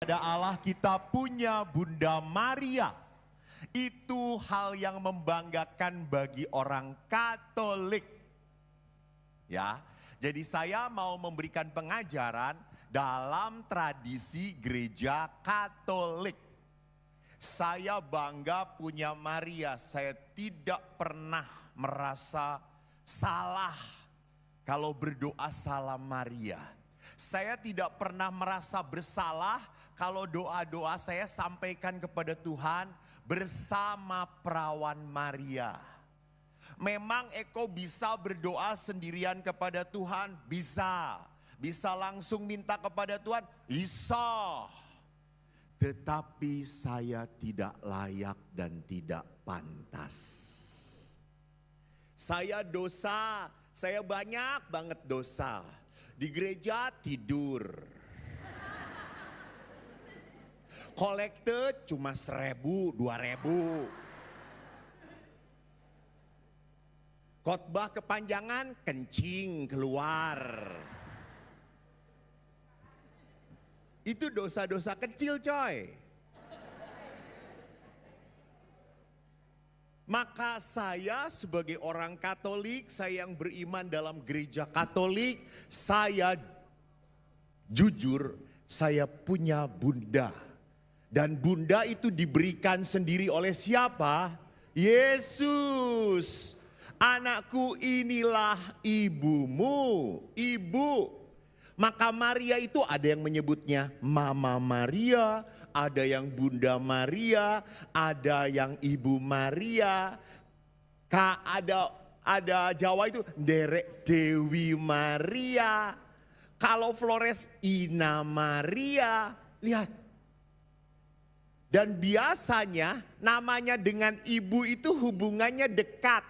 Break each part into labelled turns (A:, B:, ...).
A: Pada Allah kita punya Bunda Maria. Itu hal yang membanggakan bagi orang Katolik. Ya, jadi saya mau memberikan pengajaran dalam tradisi gereja Katolik. Saya bangga punya Maria. Saya tidak pernah merasa salah kalau berdoa salam Maria. Saya tidak pernah merasa bersalah kalau doa-doa saya sampaikan kepada Tuhan bersama perawan Maria. Memang Eko bisa berdoa sendirian kepada Tuhan? Bisa. Bisa langsung minta kepada Tuhan? Bisa. Tetapi saya tidak layak dan tidak pantas. Saya dosa, saya banyak banget dosa. Di gereja tidur. Kolekte cuma 1.000, 2.000. Khotbah kepanjangan, kencing keluar. Itu dosa-dosa kecil coy. Maka saya sebagai orang Katolik, saya yang beriman dalam gereja Katolik, saya jujur, saya punya bunda. Dan bunda itu diberikan sendiri oleh siapa? Yesus. Anakku, inilah ibumu, ibu. Maka Maria itu ada yang menyebutnya Mama Maria, ada yang Bunda Maria, ada yang Ibu Maria. Ada Jawa itu Derek Dewi Maria. Kalau Flores Ina Maria. Lihat. Dan biasanya namanya dengan ibu itu hubungannya dekat.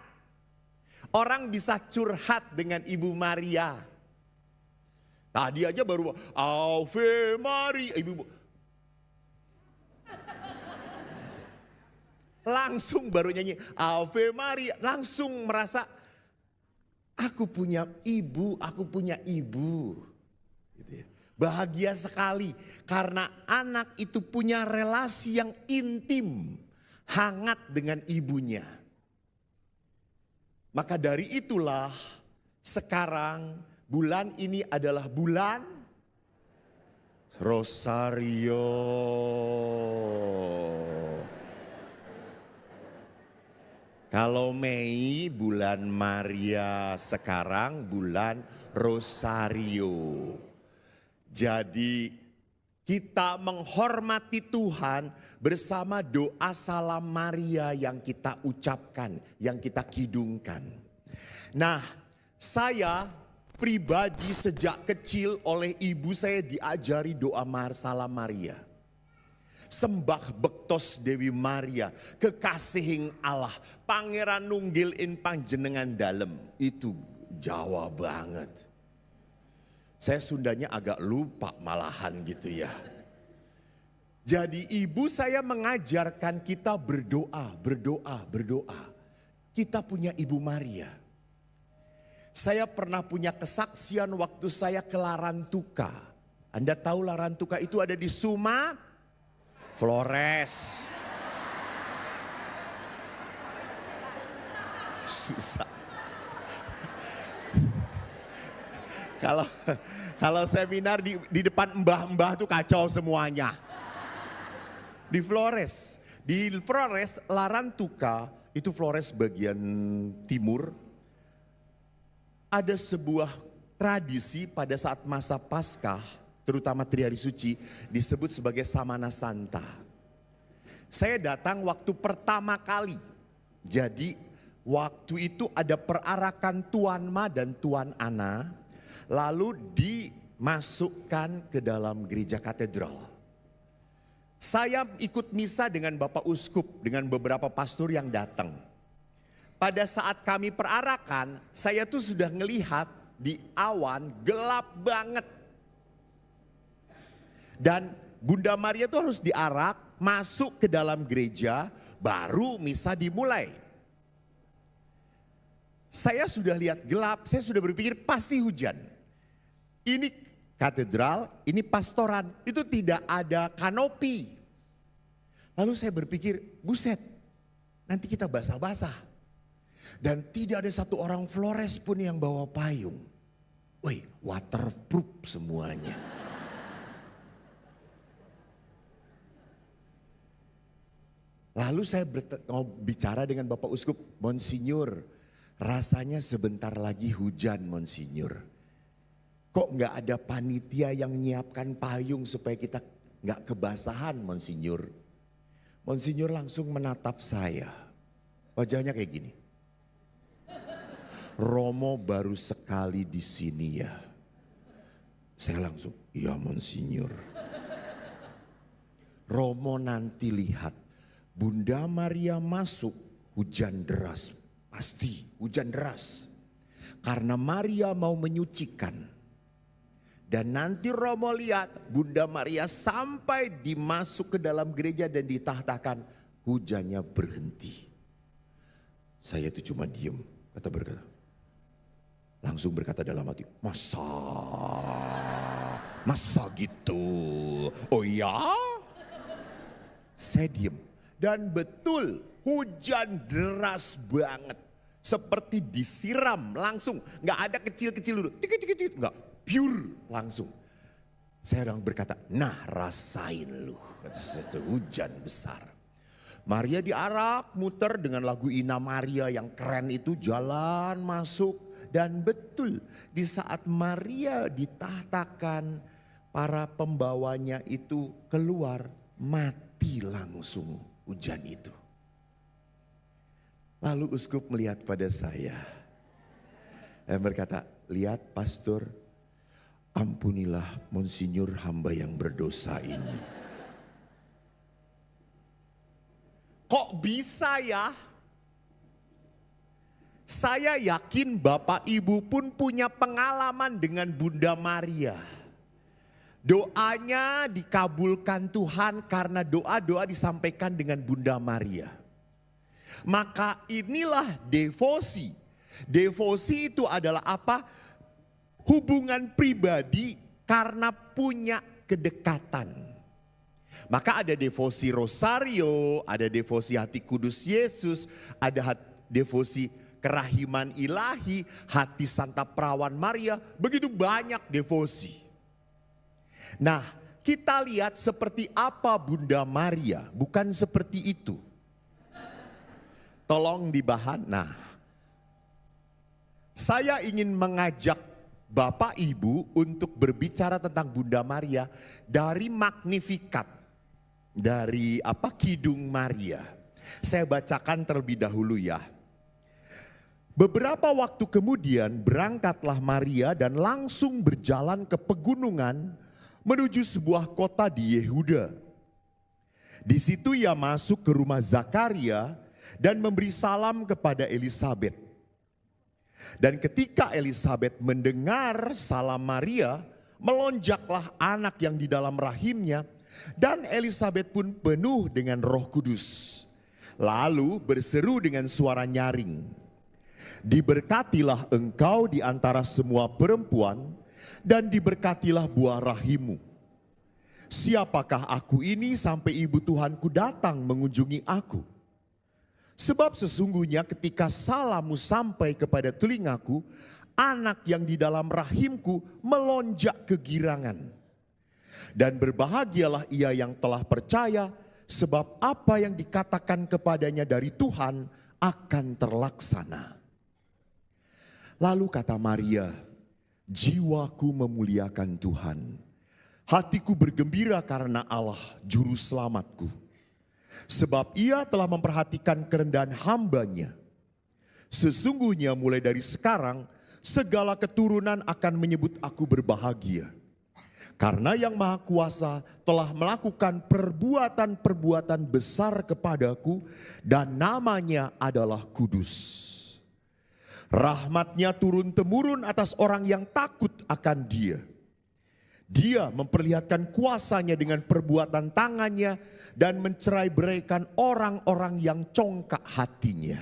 A: Orang bisa curhat dengan Ibu Maria. Tadi aja baru Ave Maria, Ibu. Langsung baru nyanyi Ave Maria, langsung merasa aku punya ibu, aku punya ibu. Gitu ya. Bahagia sekali karena anak itu punya relasi yang intim, hangat dengan ibunya. Maka dari itulah sekarang bulan ini adalah bulan Rosario. Kalau Mei bulan Maria, sekarang bulan Rosario. Jadi kita menghormati Tuhan bersama doa salam Maria yang kita ucapkan, yang kita kidungkan. Nah, saya pribadi sejak kecil oleh ibu saya diajari doa salam Maria. Sembah bektos Dewi Maria, kekasihing Allah, pangeran nunggil in panjenengan dalem. Itu Jawa banget. Saya Sundanya agak lupa malahan gitu ya. Jadi ibu saya mengajarkan kita berdoa, berdoa, berdoa. Kita punya Ibu Maria. Saya pernah punya kesaksian waktu saya ke Larantuka. Anda tahu Larantuka itu ada di Sumatera, Flores. Susah. Kalau seminar di depan mbah-mbah tuh kacau semuanya. Di Flores Larantuka, itu Flores bagian timur. Ada sebuah tradisi pada saat masa Paskah, terutama Trihari Suci, disebut sebagai Samana Santa. Saya datang waktu pertama kali. Jadi waktu itu ada perarakan Tuan Ma dan Tuan Ana. Lalu dimasukkan ke dalam gereja katedral. Saya ikut misa dengan Bapak Uskup, dengan beberapa pastor yang datang. Pada saat kami perarakan, saya tuh sudah ngelihat di awan gelap banget. Dan Bunda Maria tuh harus diarak masuk ke dalam gereja, baru misa dimulai. Saya sudah lihat gelap, saya sudah berpikir pasti hujan. Ini katedral, ini pastoran, itu tidak ada kanopi. Lalu saya berpikir, buset, nanti kita basah-basah. Dan tidak ada satu orang Flores pun yang bawa payung. Wih, waterproof semuanya. Lalu saya bicara dengan Bapak Uskup, Monsinyur, rasanya sebentar lagi hujan, Monsinyur. Kok nggak ada panitia yang nyiapkan payung supaya kita nggak kebasahan, Monsinyur? Monsinyur langsung menatap saya. Wajahnya kayak gini. Romo baru sekali di sini ya. Saya langsung, iya Monsinyur. Romo nanti lihat, Bunda Maria masuk, hujan deras. Pasti hujan deras. Karena Maria mau menyucikan. Dan nanti Romo lihat Bunda Maria sampai dimasuk ke dalam gereja dan ditahtakan, hujannya berhenti. Saya itu cuma diem, berkata. Langsung berkata dalam hati, masa gitu? Oh ya? Saya diem. Dan betul hujan deras banget. Seperti disiram langsung, gak ada kecil-kecil dulu, dikit-dikit, enggak. Pure langsung. Saya orang berkata, nah rasain lu. Kata saya, hujan besar. Maria diarak muter dengan lagu Ina Maria yang keren itu, jalan masuk. Dan betul di saat Maria ditahtakan, para pembawanya itu keluar, mati langsung hujan itu. Lalu uskup melihat pada saya dan berkata, lihat pastor, ampunilah Monsinyur hamba yang berdosa ini. Kok bisa ya? Saya yakin Bapak Ibu pun punya pengalaman dengan Bunda Maria. Doanya dikabulkan Tuhan karena doa-doa disampaikan dengan Bunda Maria. Maka inilah devosi. Devosi itu adalah apa? Hubungan pribadi karena punya kedekatan. Maka ada devosi rosario, ada devosi hati kudus Yesus, ada devosi kerahiman ilahi, hati Santa Perawan Maria, begitu banyak devosi. Nah, kita lihat seperti apa Bunda Maria, bukan seperti itu. Tolong dibahan. Nah, saya ingin mengajak Bapak Ibu untuk berbicara tentang Bunda Maria dari Magnificat, dari Kidung Maria. Saya bacakan terlebih dahulu ya. Beberapa waktu kemudian berangkatlah Maria dan langsung berjalan ke pegunungan menuju sebuah kota di Yehuda. Di situ ia masuk ke rumah Zakaria dan memberi salam kepada Elisabet. Dan ketika Elisabet mendengar salam Maria, melonjaklah anak yang di dalam rahimnya, dan Elisabet pun penuh dengan Roh Kudus. Lalu berseru dengan suara nyaring, diberkatilah engkau di antara semua perempuan, dan diberkatilah buah rahimmu. Siapakah aku ini sampai ibu Tuhanku datang mengunjungi aku? Sebab sesungguhnya ketika salammu sampai kepada telingaku, anak yang di dalam rahimku melonjak kegirangan. Dan berbahagialah ia yang telah percaya, sebab apa yang dikatakan kepadanya dari Tuhan akan terlaksana. Lalu kata Maria, jiwaku memuliakan Tuhan, hatiku bergembira karena Allah juru selamatku. Sebab ia telah memperhatikan kerendahan hambanya. Sesungguhnya mulai dari sekarang segala keturunan akan menyebut aku berbahagia. Karena yang Maha Kuasa telah melakukan perbuatan-perbuatan besar kepadaku dan namanya adalah kudus. Rahmatnya turun-temurun atas orang yang takut akan dia. Dia memperlihatkan kuasanya dengan perbuatan tangannya dan mencerai-beraikan orang-orang yang congkak hatinya.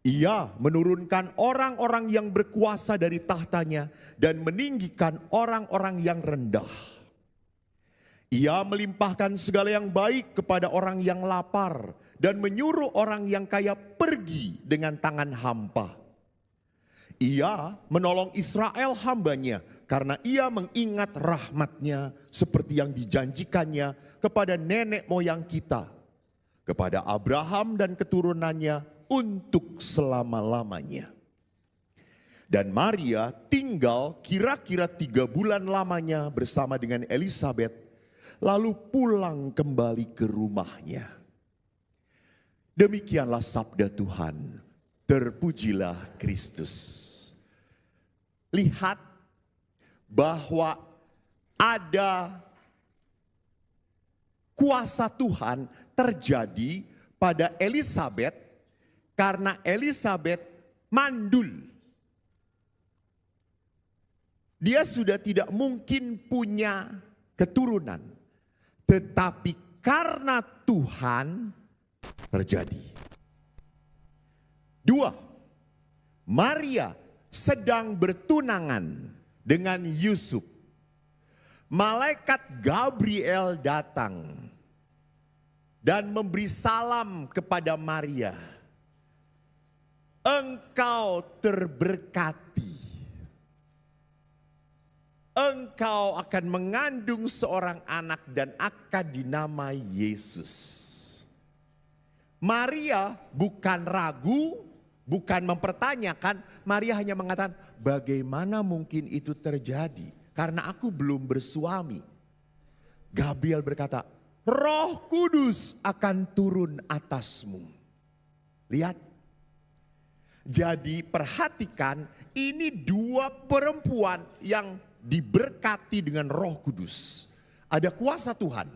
A: Ia menurunkan orang-orang yang berkuasa dari tahtanya dan meninggikan orang-orang yang rendah. Ia melimpahkan segala yang baik kepada orang yang lapar dan menyuruh orang yang kaya pergi dengan tangan hampa. Ia menolong Israel hambanya karena ia mengingat rahmatnya seperti yang dijanjikannya kepada nenek moyang kita, kepada Abraham dan keturunannya untuk selama-lamanya. Dan Maria tinggal kira-kira 3 bulan lamanya bersama dengan Elisabet, lalu pulang kembali ke rumahnya. Demikianlah sabda Tuhan, terpujilah Kristus. Lihat bahwa ada kuasa Tuhan terjadi pada Elisabet karena Elisabet mandul. Dia sudah tidak mungkin punya keturunan, tetapi karena Tuhan terjadi. 2, Maria sedang bertunangan dengan Yusuf. Malaikat Gabriel datang dan memberi salam kepada Maria. Engkau terberkati. Engkau akan mengandung seorang anak dan akan dinamai Yesus. Maria bukan ragu, bukan mempertanyakan. Maria hanya mengatakan, bagaimana mungkin itu terjadi? Karena aku belum bersuami. Gabriel berkata, Roh Kudus akan turun atasmu. Lihat. Jadi perhatikan, ini 2 perempuan yang diberkati dengan Roh Kudus. Ada kuasa Tuhan.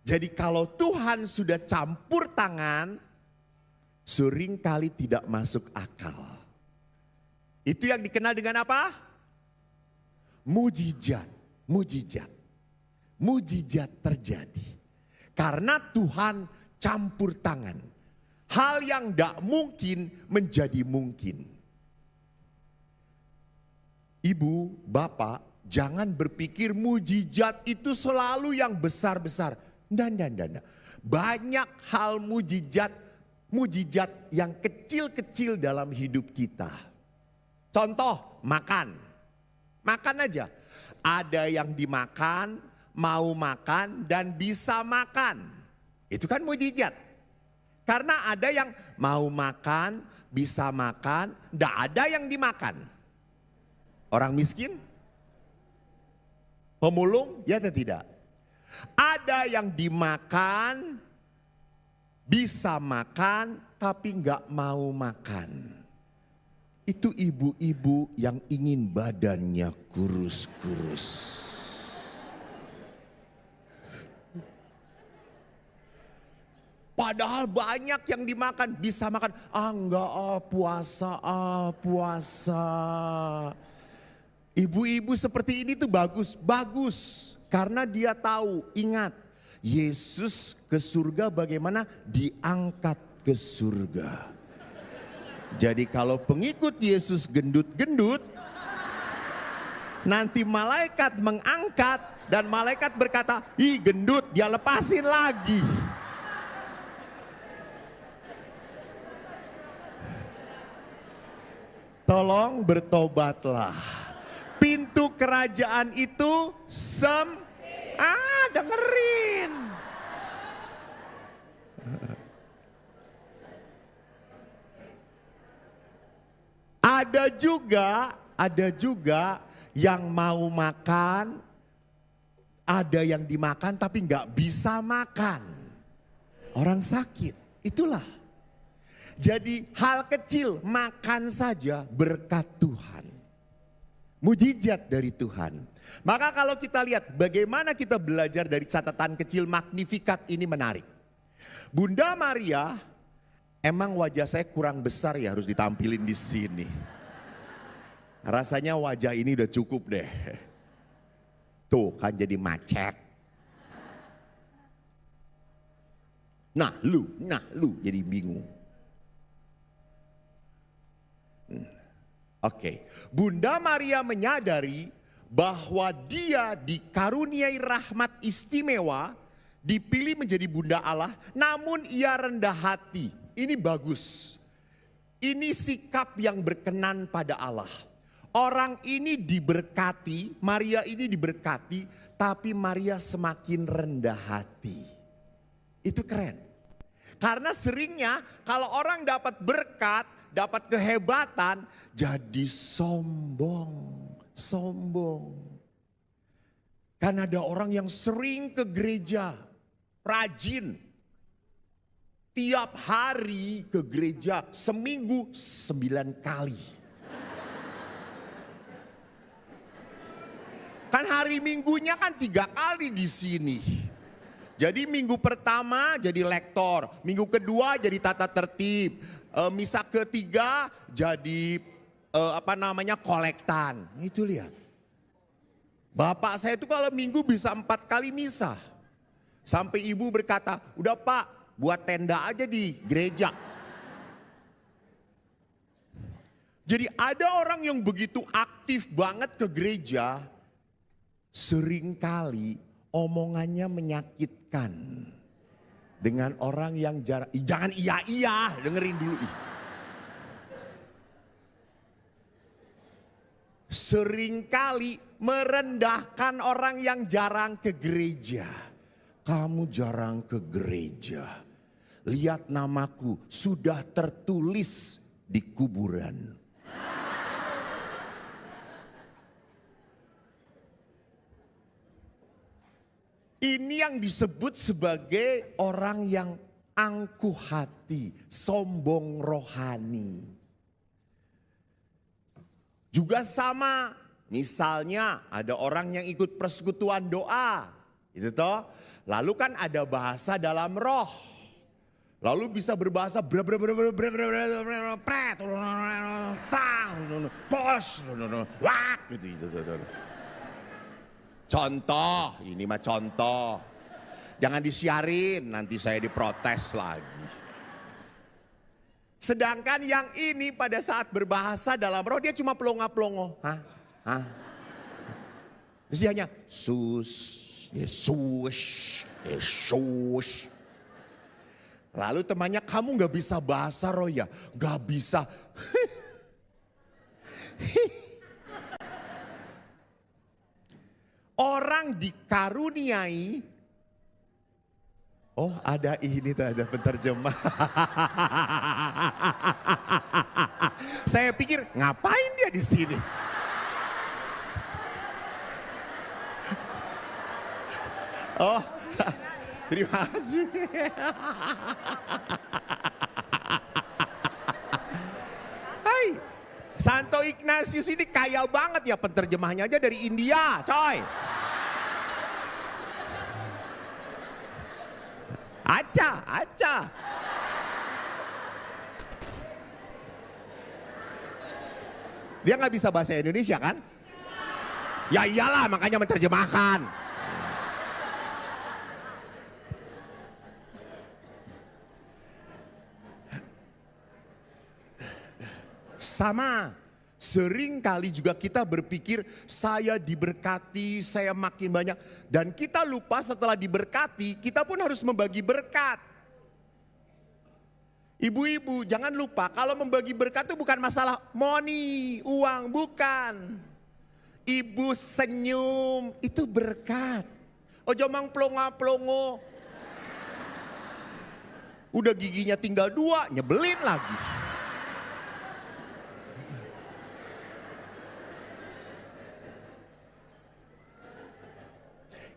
A: Jadi kalau Tuhan sudah campur tangan, seringkali tidak masuk akal. Itu yang dikenal dengan apa? Mujizat. Mujizat. Mujizat terjadi. Karena Tuhan campur tangan. Hal yang tidak mungkin menjadi mungkin. Ibu, bapak, jangan berpikir mujizat itu selalu yang besar-besar. Tidak. Banyak hal mujizat yang kecil-kecil dalam hidup kita. Contoh, makan. Makan aja. Ada yang dimakan, mau makan, dan bisa makan. Itu kan mujizat. Karena ada yang mau makan, bisa makan, tidak ada yang dimakan. Orang miskin? Pemulung? Ya atau tidak? Ada yang dimakan, bisa makan, tapi nggak mau makan. Itu ibu-ibu yang ingin badannya kurus-kurus. Padahal banyak yang dimakan, bisa makan. Enggak, puasa. Ibu-ibu seperti ini tuh bagus. Karena dia tahu, ingat. Yesus ke surga bagaimana? Diangkat ke surga. Jadi kalau pengikut Yesus gendut-gendut, nanti malaikat mengangkat dan malaikat berkata, ih gendut, dia lepasin lagi. Tolong bertobatlah. Pintu kerajaan itu dengerin. Ada juga yang mau makan, ada yang dimakan tapi nggak bisa makan. Orang sakit, itulah. Jadi hal kecil, makan saja berkat Tuhan. Mujizat dari Tuhan. Maka kalau kita lihat bagaimana kita belajar dari catatan kecil Magnificat ini menarik. Bunda Maria, emang wajah saya kurang besar ya harus ditampilin di sini. Rasanya wajah ini udah cukup deh. Tuh kan jadi macet. Nah lu jadi bingung. Oke, Bunda Maria menyadari bahwa dia dikaruniai rahmat istimewa, dipilih menjadi Bunda Allah, namun ia rendah hati. Ini bagus. Ini sikap yang berkenan pada Allah. Orang ini diberkati, Maria ini diberkati, tapi Maria semakin rendah hati. Itu keren. Karena seringnya kalau orang dapat berkat, dapat kehebatan, jadi sombong. Kan ada orang yang sering ke gereja, rajin. Tiap hari ke gereja, seminggu 9 kali. Kan hari minggunya kan 3 kali di sini. Jadi minggu pertama jadi lektor, minggu kedua jadi tata tertib, misa ketiga jadi kolektan. Itu lihat. Bapak saya itu kalau minggu bisa 4 kali misa. Sampai ibu berkata, udah Pak, buat tenda aja di gereja. Jadi ada orang yang begitu aktif banget ke gereja, seringkali omongannya menyakitkan. Dengan orang yang jangan iya, dengerin dulu. Seringkali merendahkan orang yang jarang ke gereja. Kamu jarang ke gereja. Lihat namaku sudah tertulis di kuburan. Ini yang disebut sebagai orang yang angkuh hati, sombong rohani. Juga sama, misalnya ada orang yang ikut persekutuan doa, itu toh. Lalu kan ada bahasa dalam roh. Lalu bisa berbahasa contoh, ini mah contoh. Jangan disiarin, nanti saya diprotes lagi. Sedangkan yang ini pada saat berbahasa dalam roh dia cuma pelongo-pelongo. Hah? Terus dia hanya Yesus. Lalu temannya, kamu gak bisa bahasa roh ya? Gak bisa. Orang dikaruniai. Oh ada ini, ada penterjemah. Saya pikir ngapain dia di sini? Oh, terima kasih. Hai, Santo Ignatius ini kaya banget ya, penterjemahnya aja dari India, coy. Aca. Dia nggak bisa bahasa Indonesia kan? Ya iyalah, makanya menerjemahkan. Sama, sering kali juga kita berpikir saya diberkati, saya makin banyak. Dan kita lupa setelah diberkati, kita pun harus membagi berkat. Ibu-ibu jangan lupa kalau membagi berkat itu bukan masalah money, uang, bukan. Ibu senyum, itu berkat. Ojo mang plonga-plongo. Udah giginya tinggal 2, nyebelin lagi.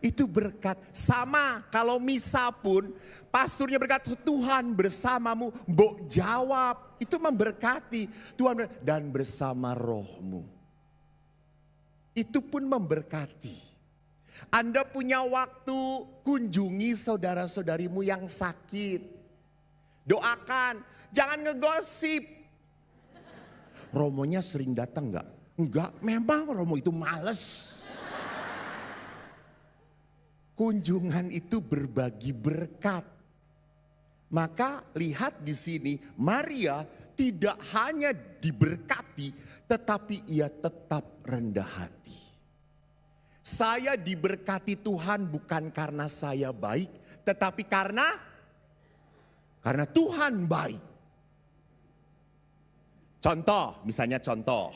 A: Itu berkat. Sama kalau misa pun pasturnya berkat, Tuhan bersamamu, mbok jawab. Itu memberkati. Tuhan dan bersama rohmu. Itu pun memberkati. Anda punya waktu, kunjungi saudara-saudarimu yang sakit. Doakan, jangan ngegosip. Romonya sering datang enggak? Enggak, memang Romo itu males. Kunjungan itu berbagi berkat. Maka lihat di sini, Maria tidak hanya diberkati, tetapi ia tetap rendah hati. Saya diberkati Tuhan bukan karena saya baik, tetapi karena Tuhan baik. Misalnya contoh,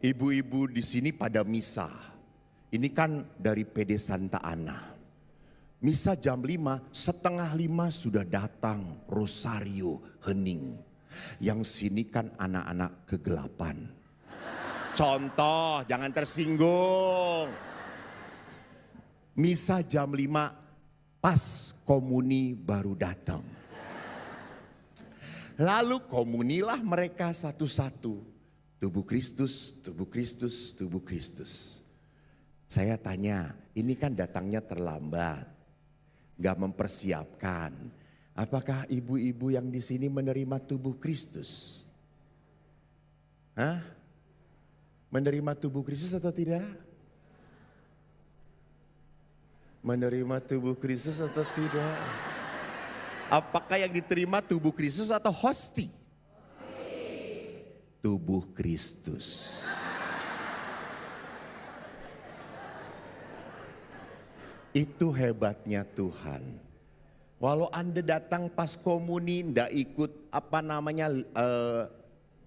A: ibu-ibu di sini pada misa. Ini kan dari PD Santa Ana. Misa jam 5, setengah 5 sudah datang rosario hening. Yang sini kan anak-anak kegelapan. Contoh, jangan tersinggung. Misa jam 5, pas komuni baru datang. Lalu komunilah mereka satu-satu. Tubuh Kristus, tubuh Kristus, tubuh Kristus. Saya tanya, ini kan datangnya terlambat. Gak mempersiapkan. Apakah ibu-ibu yang di sini menerima tubuh Kristus? Hah? Menerima tubuh Kristus atau tidak? Menerima tubuh Kristus atau tidak? Apakah yang diterima tubuh Kristus atau hosti? Tubuh Kristus. Itu hebatnya Tuhan. Walau Anda datang pas komuni, ndak ikut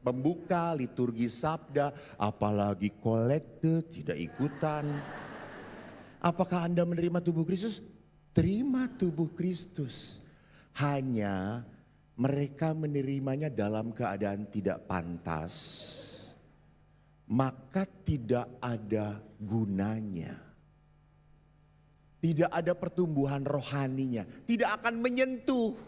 A: membuka liturgi sabda, apalagi kolekte, tidak ikutan. Apakah Anda menerima tubuh Kristus? Terima tubuh Kristus. Hanya mereka menerimanya dalam keadaan tidak pantas, maka tidak ada gunanya. Tidak ada pertumbuhan rohaninya, tidak akan menyentuh.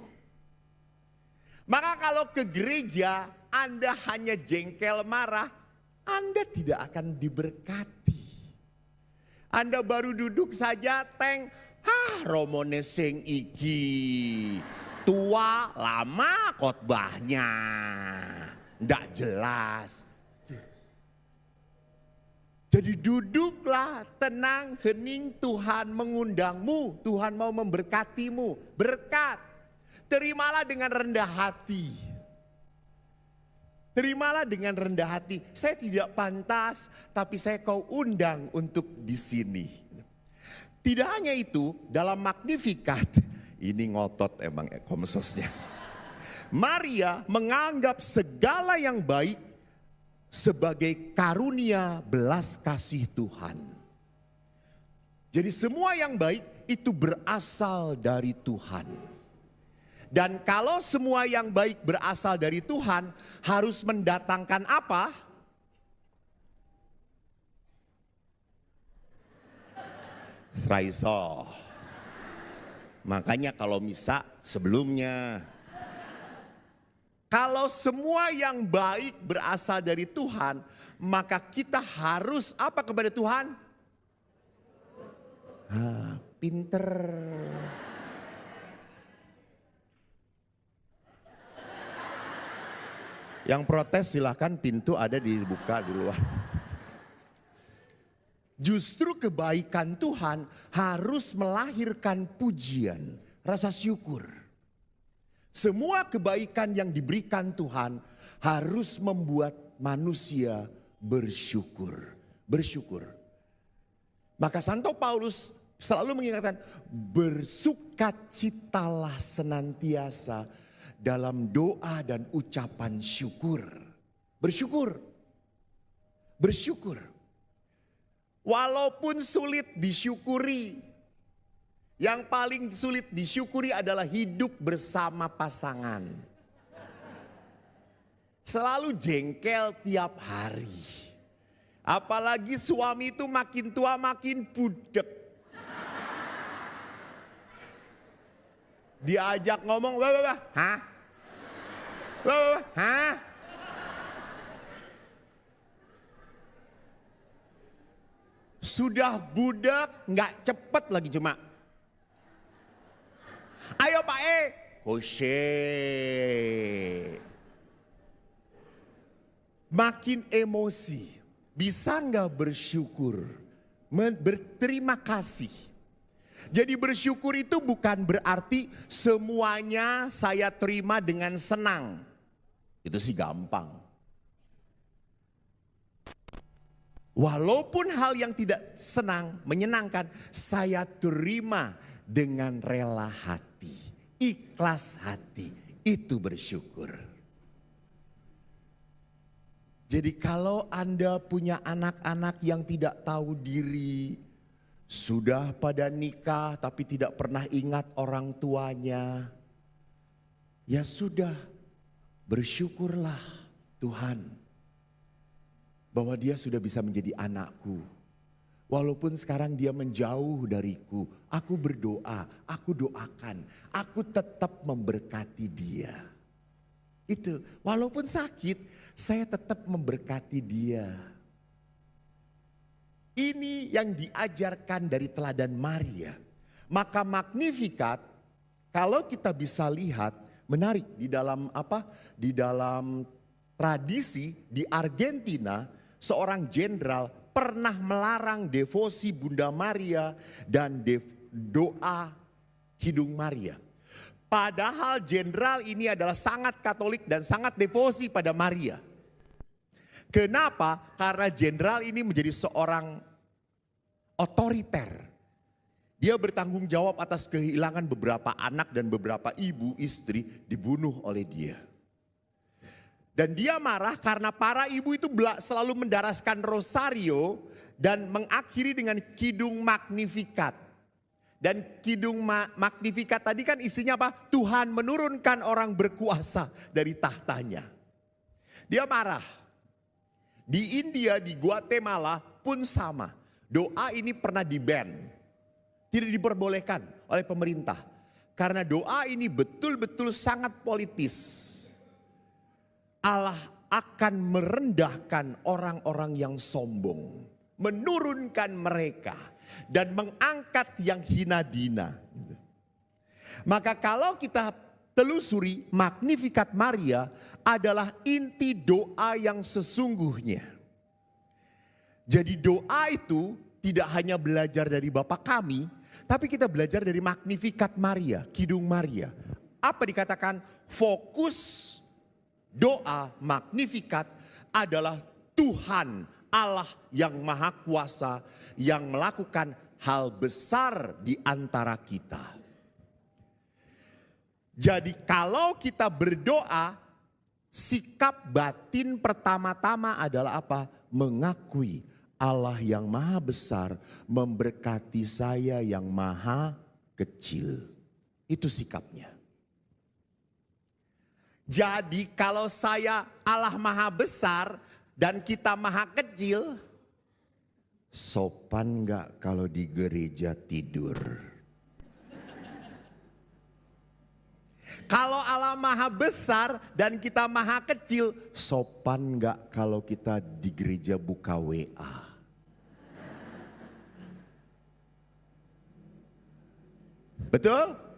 A: Maka kalau ke gereja Anda hanya jengkel marah, Anda tidak akan diberkati. Anda baru duduk saja romone sing iki. Tua lama khotbahnya, ndak jelas. Jadi duduklah tenang, hening, Tuhan mengundangmu, Tuhan mau memberkatimu, berkat. Terimalah dengan rendah hati. Terimalah dengan rendah hati. Saya tidak pantas, tapi saya kau undang untuk di sini. Tidak hanya itu, dalam Magnificat, ini ngotot emang komsosnya. Maria menganggap segala yang baik sebagai karunia belas kasih Tuhan. Jadi semua yang baik itu berasal dari Tuhan. Dan kalau semua yang baik berasal dari Tuhan, harus mendatangkan apa? Sraiso. Makanya kalau misa sebelumnya. Kalau semua yang baik berasal dari Tuhan, maka kita harus apa kepada Tuhan? Pinter. Yang protes silahkan, pintu ada dibuka di luar. Justru kebaikan Tuhan harus melahirkan pujian, rasa syukur. Semua kebaikan yang diberikan Tuhan harus membuat manusia bersyukur. Bersyukur. Maka Santo Paulus selalu mengingatkan, bersukacitalah senantiasa dalam doa dan ucapan syukur. Bersyukur. Bersyukur. Walaupun sulit disyukuri, yang paling sulit disyukuri adalah hidup bersama pasangan. Selalu jengkel tiap hari. Apalagi suami itu makin tua makin budek. Diajak ngomong, hah? Hah? Sudah budak, nggak cepet lagi cuma. Ayo Pak Kose. Makin emosi, bisa nggak bersyukur, berterima kasih. Jadi bersyukur itu bukan berarti semuanya saya terima dengan senang. Itu sih gampang. Walaupun hal yang tidak senang, menyenangkan, saya terima dengan rela hati, ikhlas hati, itu bersyukur. Jadi kalau Anda punya anak-anak yang tidak tahu diri, sudah pada nikah tapi tidak pernah ingat orang tuanya, ya sudah, bersyukurlah Tuhan bahwa dia sudah bisa menjadi anakku. Walaupun sekarang dia menjauh dariku, aku berdoa, aku doakan, aku tetap memberkati dia. Itu, walaupun sakit, saya tetap memberkati dia. Ini yang diajarkan dari teladan Maria. Maka Magnificat, kalau kita bisa lihat, menarik di dalam Di dalam tradisi di Argentina, seorang jenderal pernah melarang devosi Bunda Maria dan doa Kidung Maria. Padahal jenderal ini adalah sangat Katolik dan sangat devosi pada Maria. Kenapa? Karena jenderal ini menjadi seorang otoriter. Dia bertanggung jawab atas kehilangan beberapa anak dan beberapa ibu istri dibunuh oleh dia. Dan dia marah karena para ibu itu selalu mendaraskan rosario dan mengakhiri dengan Kidung Magnificat. Dan Kidung Magnificat tadi kan isinya apa? Tuhan menurunkan orang berkuasa dari tahtanya. Dia marah. Di India, di Guatemala pun sama. Doa ini pernah di-ban. Tidak diperbolehkan oleh pemerintah. Karena doa ini betul-betul sangat politis. Allah akan merendahkan orang-orang yang sombong, menurunkan mereka dan mengangkat yang hina dina. Maka kalau kita telusuri, Magnificat Maria adalah inti doa yang sesungguhnya. Jadi doa itu tidak hanya belajar dari Bapa kami, tapi kita belajar dari Magnificat Maria, Kidung Maria. Apa dikatakan? Fokus doa Magnificat adalah Tuhan Allah yang Maha Kuasa yang melakukan hal besar di antara kita. Jadi kalau kita berdoa, sikap batin pertama-tama adalah apa? Mengakui Allah yang Maha Besar memberkati saya yang maha kecil. Itu sikapnya. Jadi kalau saya Allah Maha Besar dan kita maha kecil, sopan gak kalau di gereja tidur? Kalau Allah Maha Besar dan kita maha kecil, sopan gak kalau kita di gereja buka WA? Betul?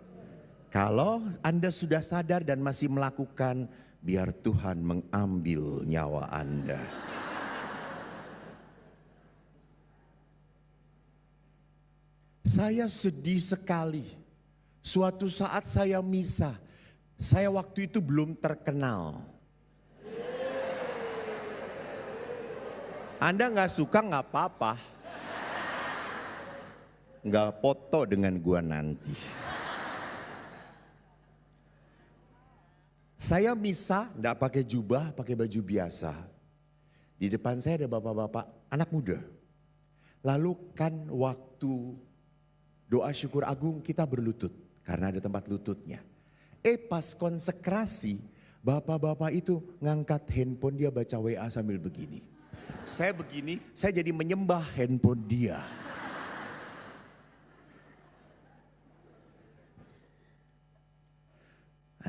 A: Kalau Anda sudah sadar dan masih melakukan, biar Tuhan mengambil nyawa Anda. Saya sedih sekali. Suatu saat saya misa, saya waktu itu belum terkenal. Anda gak suka gak apa-apa. Gak foto dengan gua nanti. Saya misa, enggak pakai jubah, pakai baju biasa. Di depan saya ada bapak-bapak, anak muda. Lalu kan waktu doa syukur agung kita berlutut, karena ada tempat lututnya. Pas konsekrasi, bapak-bapak itu ngangkat handphone dia baca WA sambil begini. Saya begini, saya jadi menyembah handphone dia.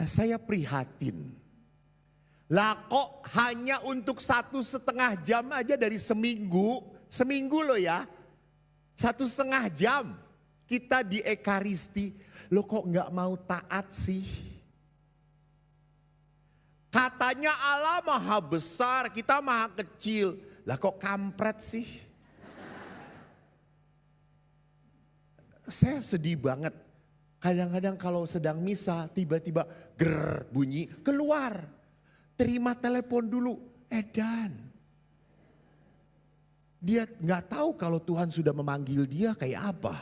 A: Saya prihatin. Lah kok hanya untuk 1,5 jam aja dari seminggu loh ya. 1,5 jam kita di Ekaristi. Loh kok gak mau taat sih? Katanya Allah Maha Besar, kita maha kecil. Lah kok kampret sih? Saya sedih banget. Kadang-kadang kalau sedang misa tiba-tiba bunyi keluar. terima telepon dulu, edan. Dia nggak tahu kalau Tuhan sudah memanggil dia kayak apa.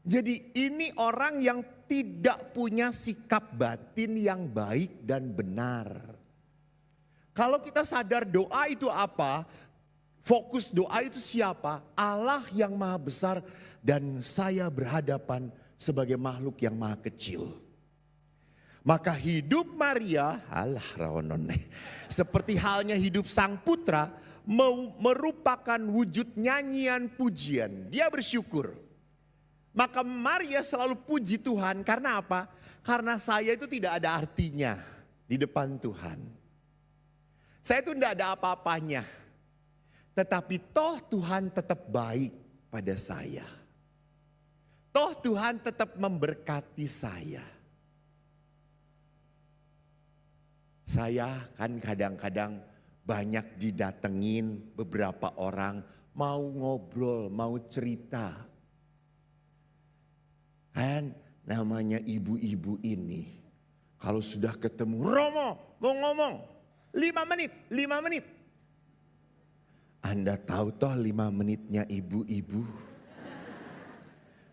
A: Jadi ini orang yang tidak punya sikap batin yang baik dan benar. Kalau kita sadar doa itu apa, fokus doa itu siapa? Allah yang maha besar dan saya berhadapan sebagai makhluk yang maha kecil. Maka hidup Maria, seperti halnya hidup sang putra, merupakan wujud nyanyian pujian. Dia bersyukur. Maka Maria selalu puji Tuhan karena apa? Karena saya itu tidak ada artinya di depan Tuhan. Saya itu tidak ada apa-apanya. Tetapi toh Tuhan tetap baik pada saya. Toh Tuhan tetap memberkati saya. Saya kan kadang-kadang banyak didatengin beberapa orang mau ngobrol, mau cerita. Kan namanya ibu-ibu ini kalau sudah ketemu, Romo mau ngomong 5 menit. Anda tahu toh 5 menitnya ibu-ibu.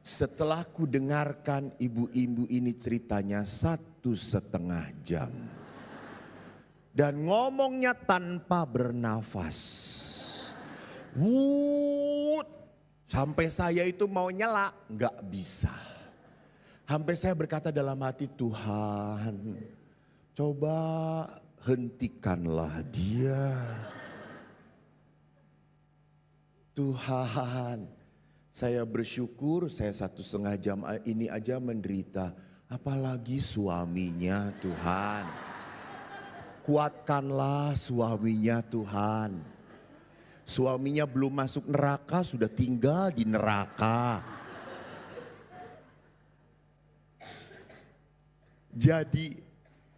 A: Setelah ku dengarkan ibu-ibu ini ceritanya 1,5 jam. Dan ngomongnya tanpa bernafas. Sampai saya itu mau nyela, nggak bisa. Sampai saya berkata dalam hati, Tuhan, coba hentikanlah dia. Tuhan, saya bersyukur saya 1,5 jam ini aja menderita. Apalagi suaminya Tuhan. Kuatkanlah suaminya Tuhan. Suaminya belum masuk neraka sudah tinggal di neraka. Jadi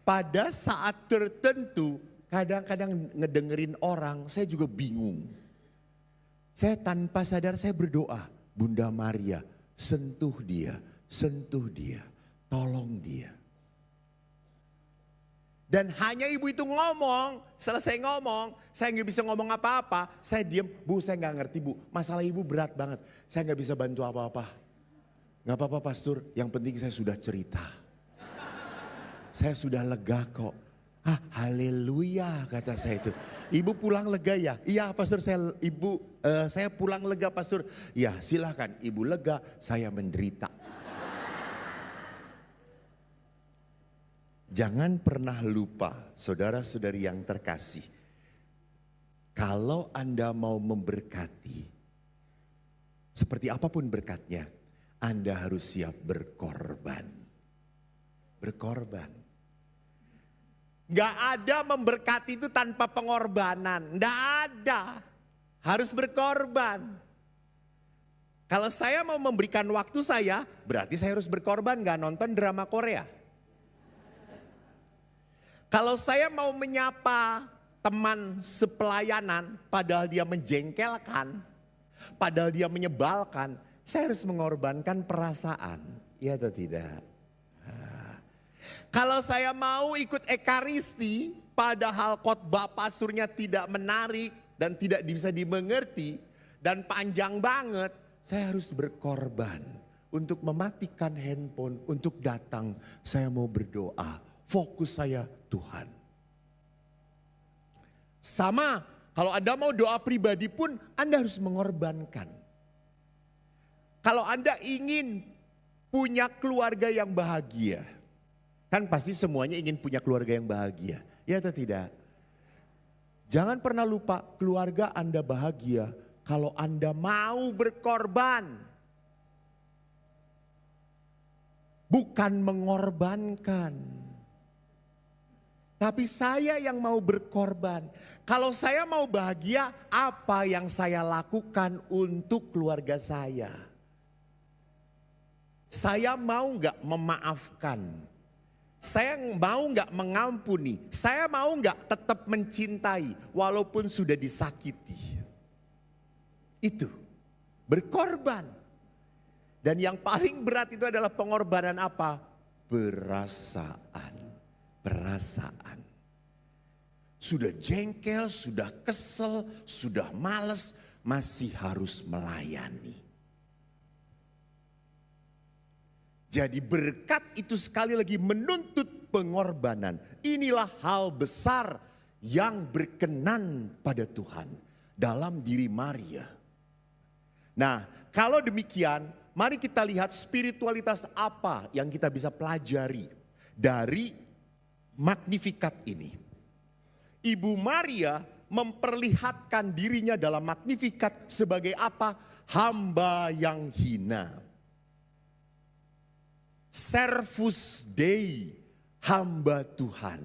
A: pada saat tertentu kadang-kadang ngedengerin orang saya juga bingung. Saya tanpa sadar saya berdoa, Bunda Maria sentuh dia, tolong dia. Dan hanya ibu itu ngomong, selesai ngomong, saya nggak bisa ngomong apa-apa. Saya diam, Bu saya nggak ngerti Bu, masalah ibu berat banget. Saya nggak bisa bantu apa-apa. Nggak apa-apa pastor, yang penting saya sudah cerita. Saya sudah lega kok. Haleluya kata saya itu. Ibu pulang lega ya? Iya pastor saya pulang lega pastor. Ya silahkan ibu lega, saya menderita. Jangan pernah lupa saudara-saudari yang terkasih. Kalau Anda mau memberkati, seperti apapun berkatnya, Anda harus siap berkorban. Berkorban. Gak ada memberkati itu tanpa pengorbanan. Gak ada. Harus berkorban. Kalau saya mau memberikan waktu saya, berarti saya harus berkorban gak nonton drama Korea. Kalau saya mau menyapa teman sepelayanan padahal dia menjengkelkan, padahal dia menyebalkan, saya harus mengorbankan perasaan. Iya atau tidak? Kalau saya mau ikut ekaristi padahal khotbah pastornya tidak menarik dan tidak bisa dimengerti dan panjang banget, saya harus berkorban untuk mematikan handphone, untuk datang. Saya mau berdoa, fokus saya Tuhan. Sama, kalau Anda mau doa pribadi pun Anda harus mengorbankan. Kalau Anda ingin punya keluarga yang bahagia, kan pasti semuanya ingin punya keluarga yang bahagia, ya atau tidak? Jangan pernah lupa keluarga Anda bahagia kalau Anda mau berkorban. Bukan mengorbankan. Tapi saya yang mau berkorban. Kalau saya mau bahagia, apa yang saya lakukan untuk keluarga saya? Saya mau gak memaafkan? Saya mau gak mengampuni? Saya mau gak tetap mencintai walaupun sudah disakiti? Itu, berkorban. Dan yang paling berat itu adalah pengorbanan apa? Perasaan. perasaan. Sudah jengkel, sudah kesel, sudah males, masih harus melayani. Jadi berkat itu sekali lagi menuntut pengorbanan. Inilah hal besar yang berkenan pada Tuhan dalam diri Maria. Nah, kalau demikian, mari kita lihat spiritualitas apa yang kita bisa pelajari dari Magnificat ini. Ibu Maria memperlihatkan dirinya dalam Magnificat sebagai apa? Hamba yang hina. Servus Dei, hamba Tuhan.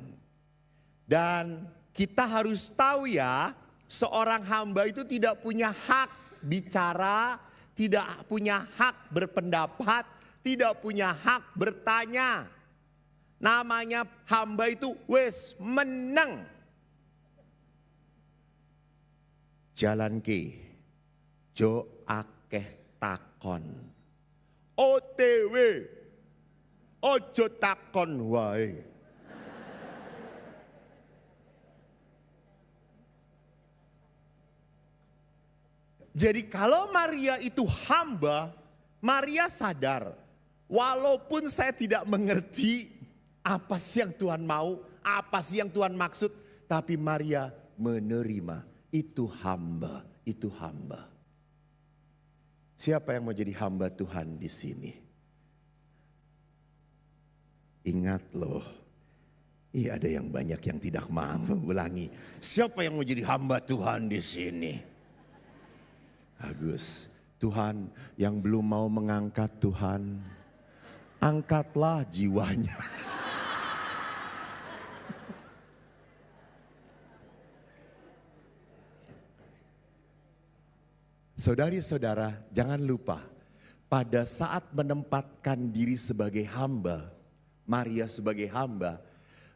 A: Dan kita harus tahu ya, seorang hamba itu tidak punya hak bicara, tidak punya hak berpendapat, tidak punya hak bertanya. Namanya hamba itu wes menang. Jalan ke, jo akeh takon. OTW, ojo takon wae. Jadi kalau Maria itu hamba, Maria sadar, walaupun saya tidak mengerti apa sih yang Tuhan mau, apa sih yang Tuhan maksud, tapi Maria menerima, itu hamba, itu hamba. Siapa yang mau jadi hamba Tuhan di sini? Ingat loh, iya ada yang banyak yang tidak mau. Ulangi, siapa yang mau jadi hamba Tuhan di sini? Bagus. Tuhan yang belum mau mengangkat Tuhan, angkatlah jiwanya. Saudari-saudara, jangan lupa pada saat menempatkan diri sebagai hamba, Maria sebagai hamba,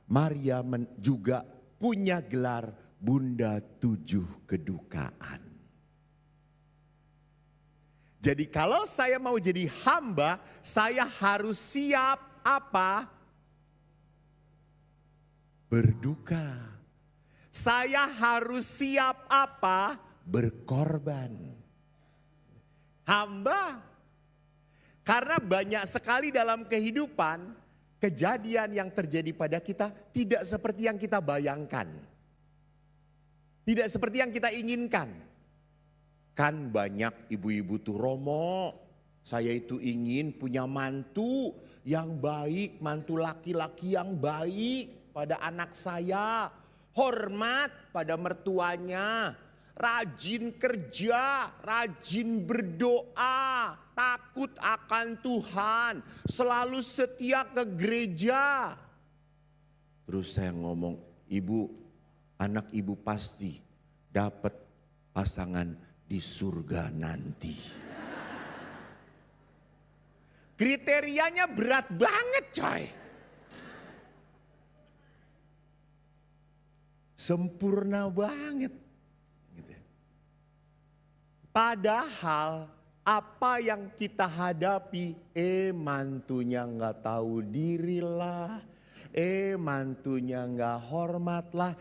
A: Maria juga punya gelar Bunda Tujuh Kedukaan. Jadi kalau saya mau jadi hamba, saya harus siap apa? Berduka. Saya harus siap apa? Berkorban. Hamba. Karena banyak sekali dalam kehidupan, kejadian yang terjadi pada kita tidak seperti yang kita bayangkan. Tidak seperti yang kita inginkan. Kan banyak ibu-ibu tuh Romo, saya itu ingin punya mantu yang baik, mantu laki-laki yang baik pada anak saya. Hormat pada mertuanya, rajin kerja, rajin berdoa, takut akan Tuhan, selalu setia ke gereja. Terus saya ngomong, ibu, anak ibu pasti dapat pasangan di surga nanti. Kriterianya berat banget coy. Sempurna banget. Padahal apa yang kita hadapi, mantunya nggak tahu diri lah. Mantunya nggak hormat lah.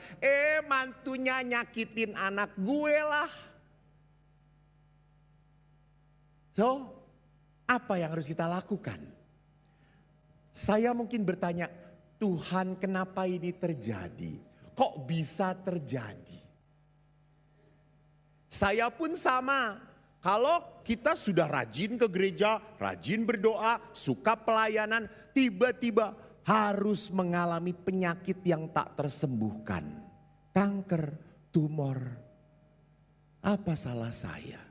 A: Mantunya nyakitin anak gue lah. So, apa yang harus kita lakukan? Saya mungkin bertanya, Tuhan kenapa ini terjadi? Kok bisa terjadi? Saya pun sama. Kalau kita sudah rajin ke gereja, rajin berdoa, suka pelayanan, tiba-tiba harus mengalami penyakit yang tak tersembuhkan. Kanker, tumor. Apa salah saya?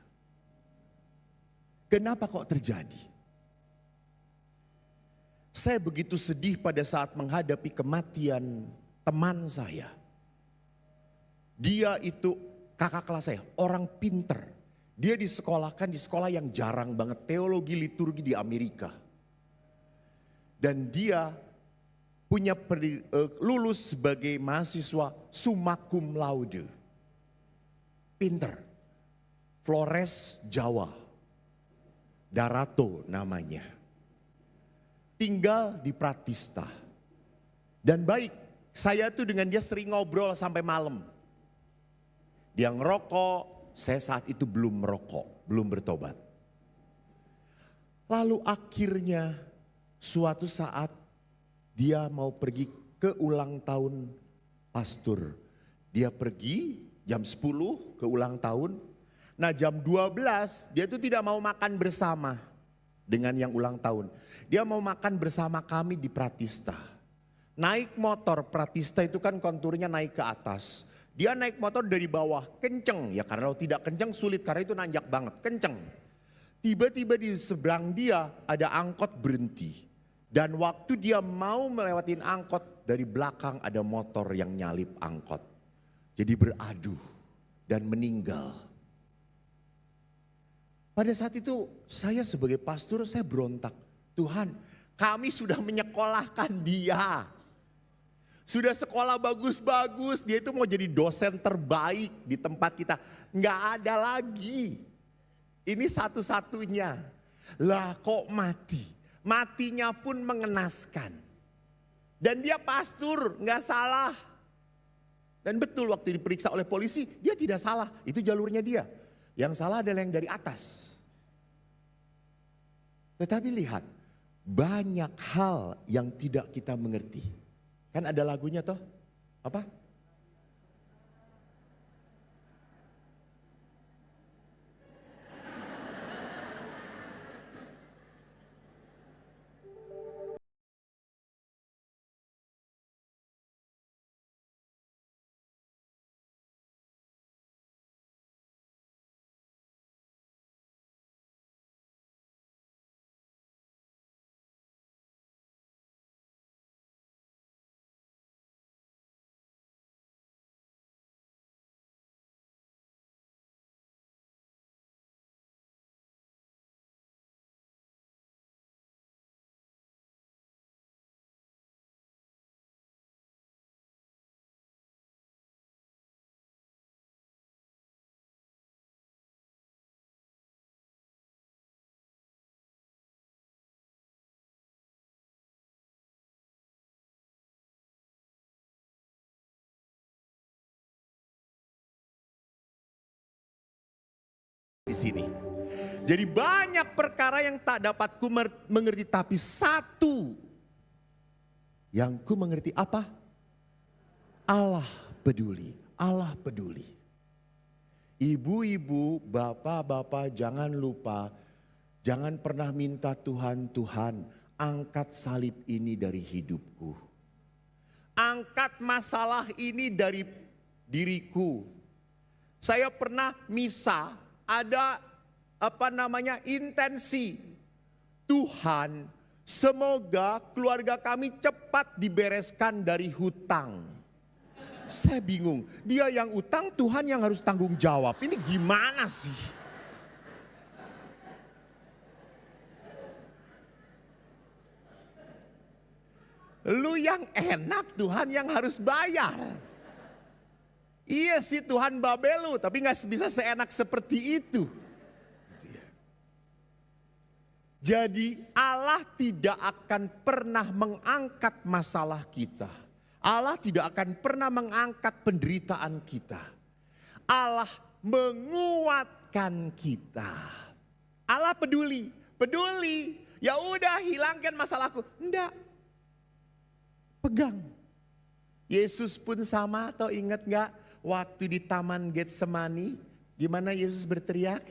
A: Kenapa kok terjadi? Saya begitu sedih pada saat menghadapi kematian teman saya. Dia itu kakak kelas saya, orang pinter. Dia disekolahkan di sekolah yang jarang banget, teologi liturgi di Amerika. Dan dia punya lulus sebagai mahasiswa summa cum laude. Pinter. Flores Jawa. Darato namanya. Tinggal di Pratista. Dan baik, saya tuh dengan dia sering ngobrol sampai malam. Dia ngerokok, saya saat itu belum merokok, belum bertobat. Lalu akhirnya suatu saat dia mau pergi ke ulang tahun pastor. Dia pergi jam 10 ke ulang tahun. Nah jam 12 dia tuh tidak mau makan bersama dengan yang ulang tahun. Dia mau makan bersama kami di Pratista. Naik motor, Pratista itu kan konturnya naik ke atas. Dia naik motor dari bawah, kenceng. Ya karena kalau tidak kenceng sulit, karena itu nanjak banget, kenceng. Tiba-tiba di seberang dia ada angkot berhenti. Dan waktu dia mau melewatin angkot, dari belakang ada motor yang nyalip angkot. Jadi beradu dan meninggal. Pada saat itu saya sebagai pastor saya berontak. Tuhan, kami sudah menyekolahkan dia. Sudah sekolah bagus-bagus, dia itu mau jadi dosen terbaik di tempat kita. Nggak ada lagi. Ini satu-satunya. Lah kok mati? Matinya pun mengenaskan. Dan dia pastor, nggak salah. Dan betul waktu diperiksa oleh polisi, dia tidak salah. Itu jalurnya dia. Yang salah adalah yang dari atas. Tetapi lihat, banyak hal yang tidak kita mengerti. Kan ada lagunya toh, apa? Di sini. Jadi banyak perkara yang tak dapat ku mengerti, tapi satu yang ku mengerti apa? Allah peduli, Allah peduli. Ibu-ibu, bapak-bapak jangan lupa, jangan pernah minta Tuhan, Tuhan angkat salib ini dari hidupku. Angkat masalah ini dari diriku. Saya pernah misa, ada intensi. Tuhan, semoga keluarga kami cepat dibereskan dari hutang. Saya bingung, dia yang utang, Tuhan yang harus tanggung jawab. Ini gimana sih? Lu yang enak, Tuhan yang harus bayar. Iya sih Tuhan babelu, tapi gak bisa seenak seperti itu. Jadi Allah tidak akan pernah mengangkat masalah kita. Allah tidak akan pernah mengangkat penderitaan kita. Allah menguatkan kita. Allah peduli, peduli. Ya udah hilangkan masalahku. Enggak. Pegang. Yesus pun sama, atau ingat gak? Waktu di Taman Getsemani, gimana Yesus berteriak?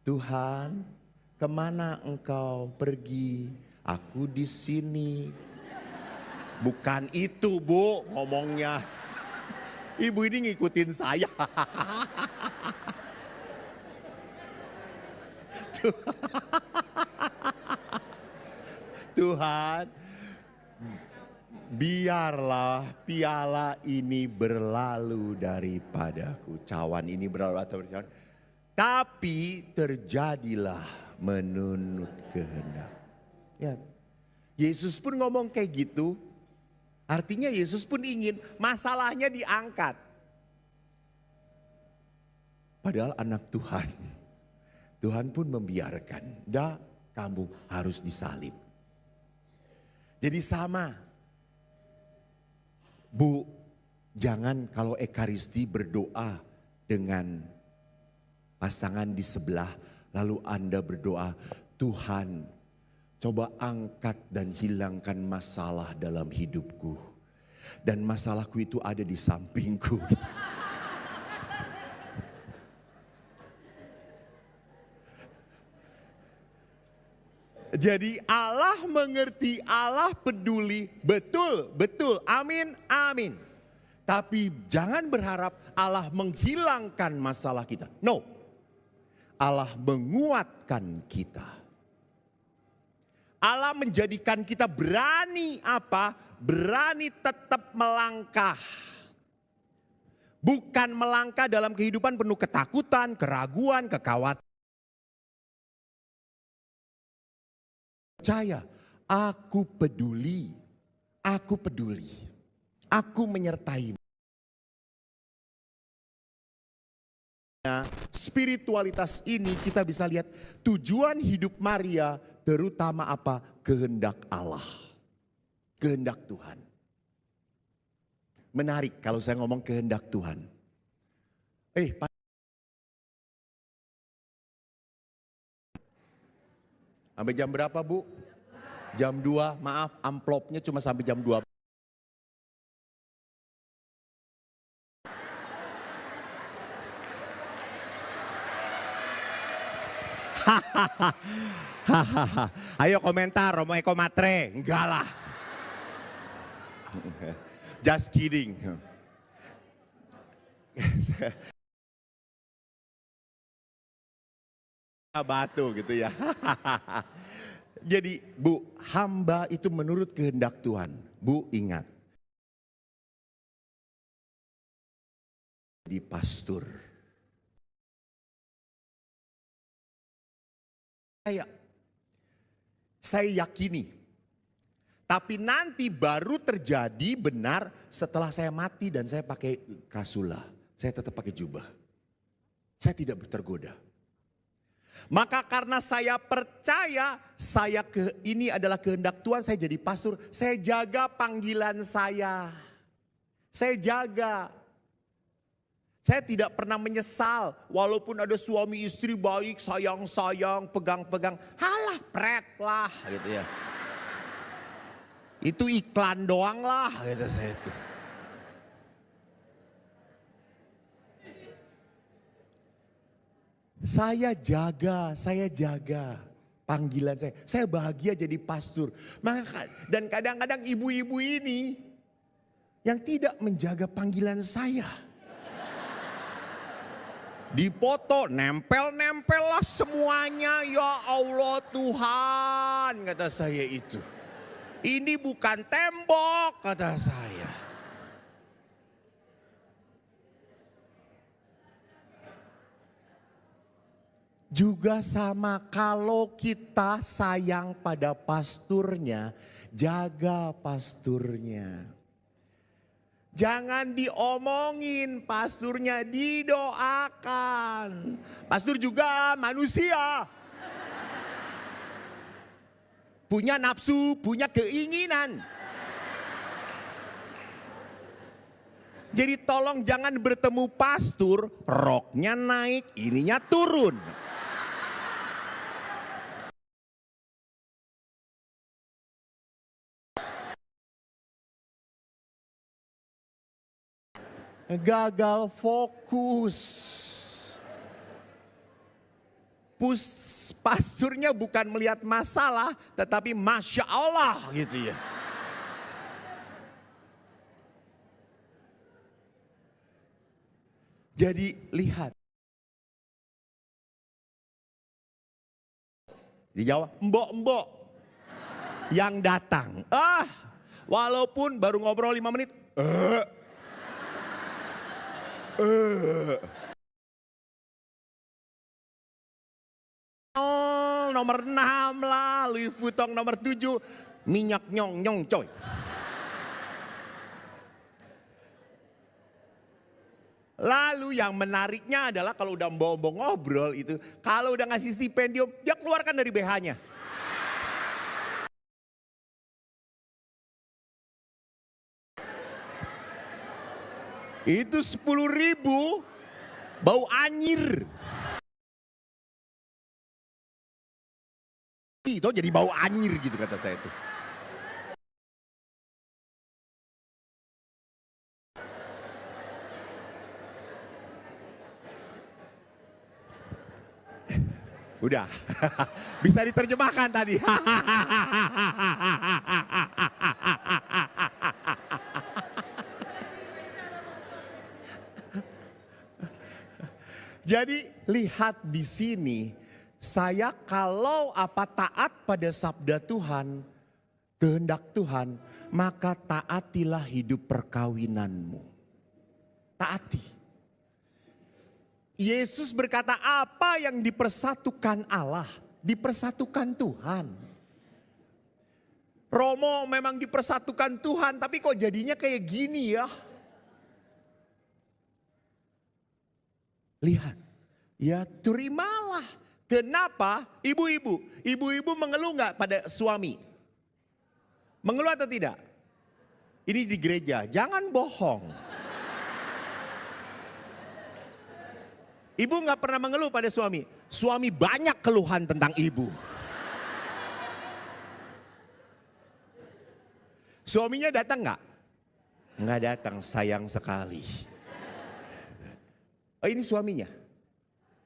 A: Tuhan, kemana engkau pergi? Aku di sini. Bukan itu Bu ngomongnya. Ibu ini ngikutin saya. Tuhan, biarlah piala ini berlalu daripadaku. Cawan ini berlalu atau bercawan. Tapi terjadilah menurut kehendak. Ya. Yesus pun ngomong kayak gitu. Artinya Yesus pun ingin masalahnya diangkat. Padahal anak Tuhan. Tuhan pun membiarkan. Dah, kamu harus disalib. Jadi sama. Bu, jangan kalau Ekaristi berdoa dengan pasangan di sebelah, lalu Anda berdoa, Tuhan coba angkat dan hilangkan masalah dalam hidupku. Dan masalahku itu ada di sampingku. Jadi Allah mengerti, Allah peduli, betul, betul, amin, amin. Tapi jangan berharap Allah menghilangkan masalah kita. No, Allah menguatkan kita. Allah menjadikan kita berani apa? Berani tetap melangkah. Bukan melangkah dalam kehidupan penuh ketakutan, keraguan, kekhawatiran. Percaya, aku peduli, aku menyertai. Spiritualitas ini kita bisa lihat tujuan hidup Maria terutama apa? Kehendak Allah, kehendak Tuhan. Menarik kalau saya ngomong kehendak Tuhan. Sampai jam berapa, Bu? Jam 2, maaf amplopnya cuma sampai jam 2. Ayo komentar, Romo Eko Matre. Enggak lah. Just kidding. Batu gitu ya. Jadi Bu, hamba itu menurut kehendak Tuhan. Bu ingat. Di pastor. Saya yakini. Tapi nanti baru terjadi benar setelah saya mati dan saya pakai kasula. Saya tetap pakai jubah. Saya tidak tergoda. Maka karena saya percaya ini adalah kehendak Tuhan, saya jadi pastor, saya jaga panggilan saya. Saya jaga. Saya tidak pernah menyesal walaupun ada suami istri baik, sayang-sayang, pegang-pegang. Halah pret lah gitu ya. Itu iklan doang lah gitu saya itu. Saya jaga panggilan saya. Saya bahagia jadi pastor. Dan kadang-kadang ibu-ibu ini yang tidak menjaga panggilan saya. Dipoto, nempel-nempel lah semuanya. Ya Allah Tuhan, kata saya itu. Ini bukan tembok, kata saya. Juga sama, kalau kita sayang pada pasturnya, jaga pasturnya. Jangan diomongin, pasturnya didoakan. Pastur juga manusia. Punya nafsu, punya keinginan. Jadi tolong jangan bertemu pastor, roknya naik, ininya turun. Gagal fokus. Pasturnya bukan melihat masalah, tetapi Masya Allah gitu ya. Jadi lihat. Dijawab, mbok-mbok yang datang. Walaupun baru ngobrol 5 menit. Nomor 6 lah, Louis Vuitton nomor 7, minyak nyong-nyong coy. Lalu yang menariknya adalah kalau udah mbok-mbok ngobrol itu, kalau udah ngasih stipendium, dia keluarkan dari BH-nya. Itu 10.000 bau anyir. Itu jadi bau anyir gitu kata saya itu. Udah, bisa diterjemahkan tadi. Jadi lihat di sini, saya kalau taat pada sabda Tuhan, kehendak Tuhan, maka taatilah hidup perkawinanmu. Taati. Yesus berkata, apa yang dipersatukan Allah, dipersatukan Tuhan. Romo memang dipersatukan Tuhan, tapi kok jadinya kayak gini ya? Lihat, ya terimalah. Kenapa? Ibu-ibu, ibu-ibu mengeluh nggak pada suami? Mengeluh atau tidak? Ini di gereja, jangan bohong. Ibu nggak pernah mengeluh pada suami. Suami banyak keluhan tentang ibu. Suaminya datang nggak? Nggak datang, sayang sekali. Oh ini suaminya?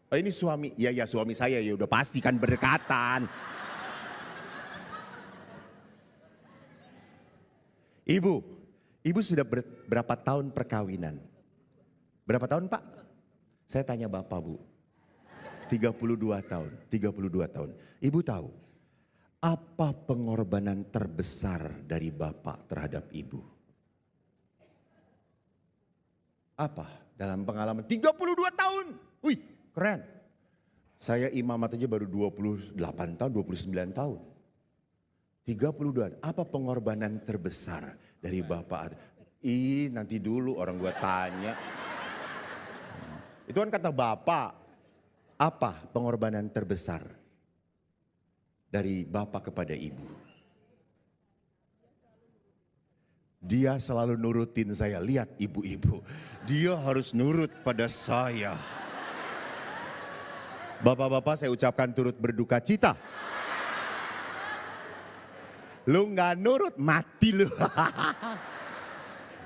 A: Oh ini suami? Ya suami saya, ya udah pasti kan berdekatan. Ibu sudah berapa tahun perkawinan? Berapa tahun Pak? Saya tanya Bapak Bu, 32 tahun, 32 tahun. Ibu tahu, apa pengorbanan terbesar dari Bapak terhadap Ibu? Apa? Dalam pengalaman 32 tahun. Wih, keren. Saya imamat aja baru 28 tahun, 29 tahun. 32, apa pengorbanan terbesar dari Bapak? Nanti dulu orang gua tanya. Itu kan kata Bapak, apa pengorbanan terbesar dari Bapak kepada Ibu? Dia selalu nurutin saya, lihat ibu-ibu, dia harus nurut pada saya. Bapak-bapak saya ucapkan turut berduka cita. Lu gak nurut, mati lu.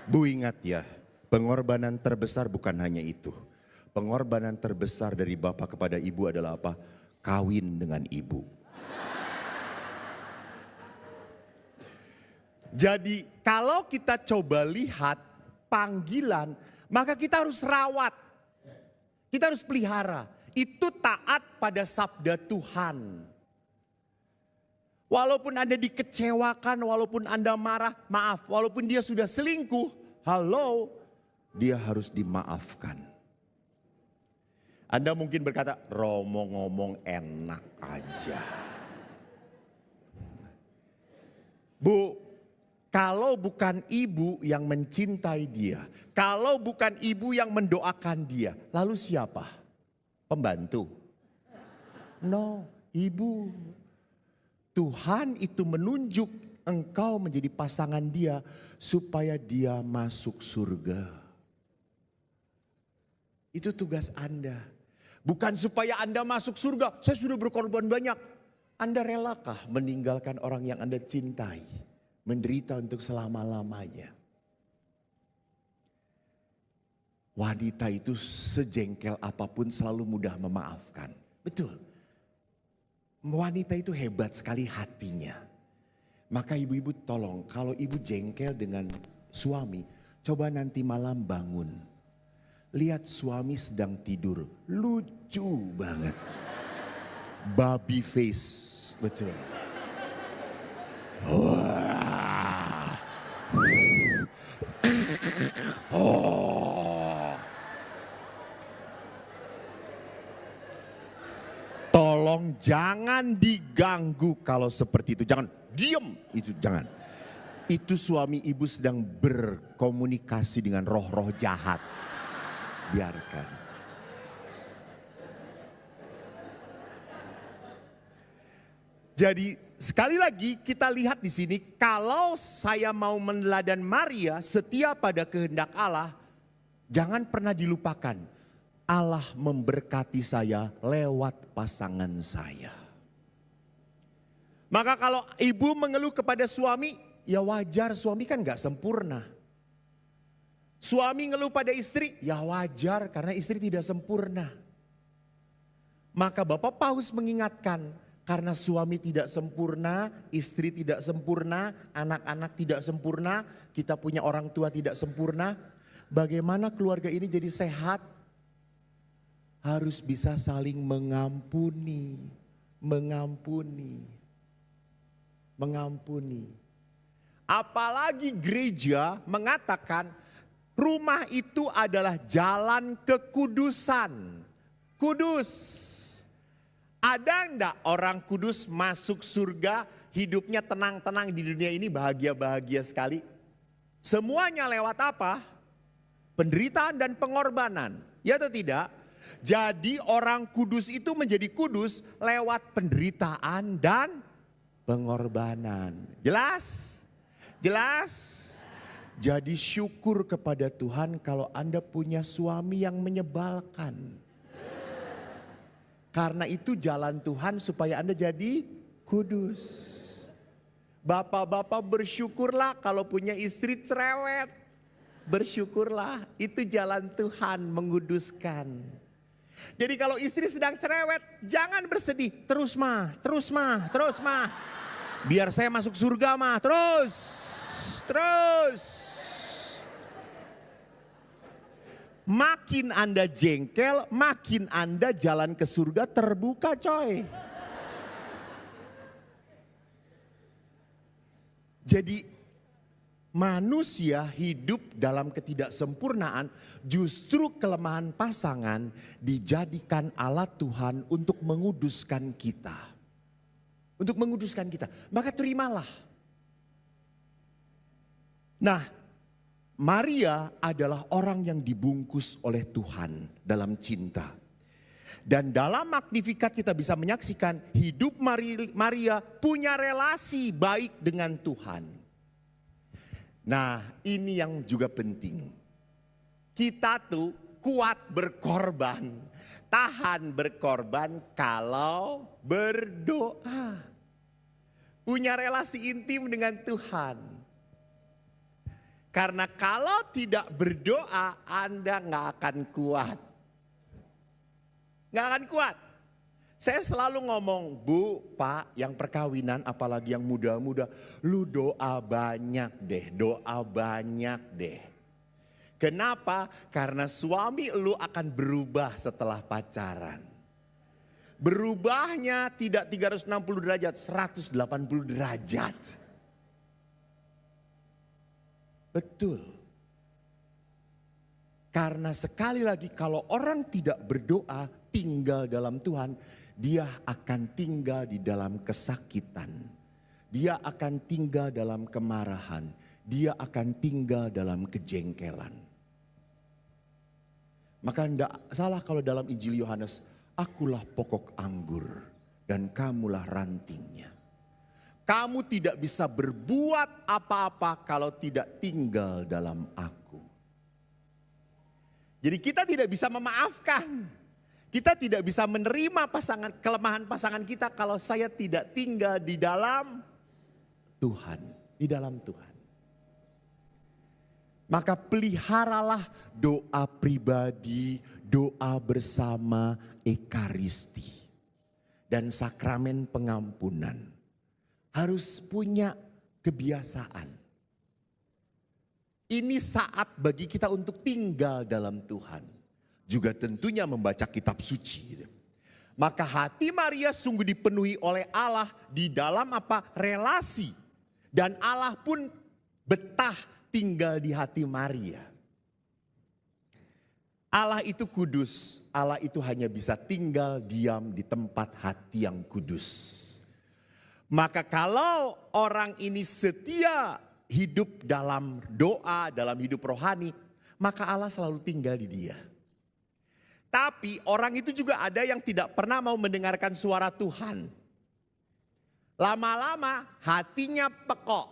A: Bu ingat ya, pengorbanan terbesar bukan hanya itu. Pengorbanan terbesar dari Bapak kepada Ibu adalah apa? Kawin dengan Ibu. Jadi kalau kita coba lihat panggilan, maka kita harus rawat. Kita harus pelihara. Itu taat pada sabda Tuhan. Walaupun Anda dikecewakan, walaupun Anda marah, maaf. Walaupun dia sudah selingkuh, dia harus dimaafkan. Anda mungkin berkata, Romo ngomong enak aja. Bu, kalau bukan ibu yang mencintai dia, kalau bukan ibu yang mendoakan dia, lalu siapa? Pembantu? No, ibu. Tuhan itu menunjuk engkau menjadi pasangan dia supaya dia masuk surga. Itu tugas Anda. Bukan supaya Anda masuk surga, saya sudah berkorban banyak. Anda relakah meninggalkan orang yang Anda cintai, menderita untuk selama-lamanya? Wanita itu sejengkel apapun selalu mudah memaafkan. Betul. Wanita itu hebat sekali hatinya. Maka ibu-ibu tolong, kalau ibu jengkel dengan suami, coba nanti malam bangun. Lihat suami sedang tidur, lucu banget. Baby face, betul. Wah. Oh. Tolong jangan diganggu kalau seperti itu, jangan diem, itu jangan. Itu suami ibu sedang berkomunikasi dengan roh-roh jahat. Biarkan. Jadi sekali lagi kita lihat di sini, kalau saya mau meneladani Maria setia pada kehendak Allah, Jangan pernah dilupakan, Allah memberkati saya lewat pasangan saya. Maka kalau ibu mengeluh kepada suami, ya wajar, suami kan gak sempurna. Suami ngeluh pada istri, ya wajar karena istri tidak sempurna. Maka Bapak Paus mengingatkan, karena suami tidak sempurna, istri tidak sempurna, anak-anak tidak sempurna, kita punya orang tua tidak sempurna. Bagaimana keluarga ini jadi sehat? Harus bisa saling mengampuni, mengampuni. Apalagi gereja mengatakan rumah itu adalah jalan kekudusan. Kudus. Ada enggak orang kudus masuk surga, hidupnya tenang-tenang di dunia ini, bahagia-bahagia sekali? Semuanya lewat apa? Penderitaan dan pengorbanan. Ya atau tidak? Jadi orang kudus itu menjadi kudus lewat penderitaan dan pengorbanan. Jelas? Jelas? Jadi syukur kepada Tuhan kalau Anda punya suami yang menyebalkan. Karena itu jalan Tuhan supaya Anda jadi kudus. Bapak-bapak bersyukurlah kalau punya istri cerewet. Bersyukurlah, itu jalan Tuhan menguduskan. Jadi kalau istri sedang cerewet, jangan bersedih. Terus mah. Biar saya masuk surga mah, terus. Makin Anda jengkel, makin Anda jalan ke surga terbuka coy. Jadi manusia hidup dalam ketidaksempurnaan, justru kelemahan pasangan dijadikan alat Tuhan untuk menguduskan kita. Untuk menguduskan kita, maka terimalah. Nah, Maria adalah orang yang dibungkus oleh Tuhan dalam cinta. Dan dalam Magnificat kita bisa menyaksikan hidup Maria punya relasi baik dengan Tuhan. Nah, ini yang juga penting. Kita tuh kuat berkorban, tahan berkorban kalau berdoa. Punya relasi intim dengan Tuhan. Karena kalau tidak berdoa, Anda gak akan kuat. Gak akan kuat. Saya selalu ngomong, Bu, Pak, yang perkawinan apalagi yang muda-muda, lu doa banyak deh. Kenapa? Karena suami lu akan berubah setelah pacaran. Berubahnya tidak 360 derajat, 180 derajat. Betul. Karena sekali lagi kalau orang tidak berdoa, tinggal dalam Tuhan, dia akan tinggal di dalam kesakitan. Dia akan tinggal dalam kemarahan. Dia akan tinggal dalam kejengkelan. Maka tidak salah kalau dalam Injil Yohanes, akulah pokok anggur dan kamulah rantingnya. Kamu tidak bisa berbuat apa-apa kalau tidak tinggal dalam aku. Jadi kita tidak bisa memaafkan. Kita tidak bisa menerima kelemahan pasangan kita kalau saya tidak tinggal di dalam Tuhan. Di dalam Tuhan. Maka peliharalah doa pribadi, doa bersama, ekaristi. Dan sakramen pengampunan. Harus punya kebiasaan. Ini saat bagi kita untuk tinggal dalam Tuhan. Juga tentunya membaca kitab suci. Maka hati Maria sungguh dipenuhi oleh Allah di dalam apa? Relasi. Dan Allah pun betah tinggal di hati Maria. Allah itu kudus. Allah itu hanya bisa tinggal diam di tempat hati yang kudus. Maka kalau orang ini setia hidup dalam doa, dalam hidup rohani, maka Allah selalu tinggal di dia. Tapi orang itu juga ada yang tidak pernah mau mendengarkan suara Tuhan. Lama-lama hatinya pekok.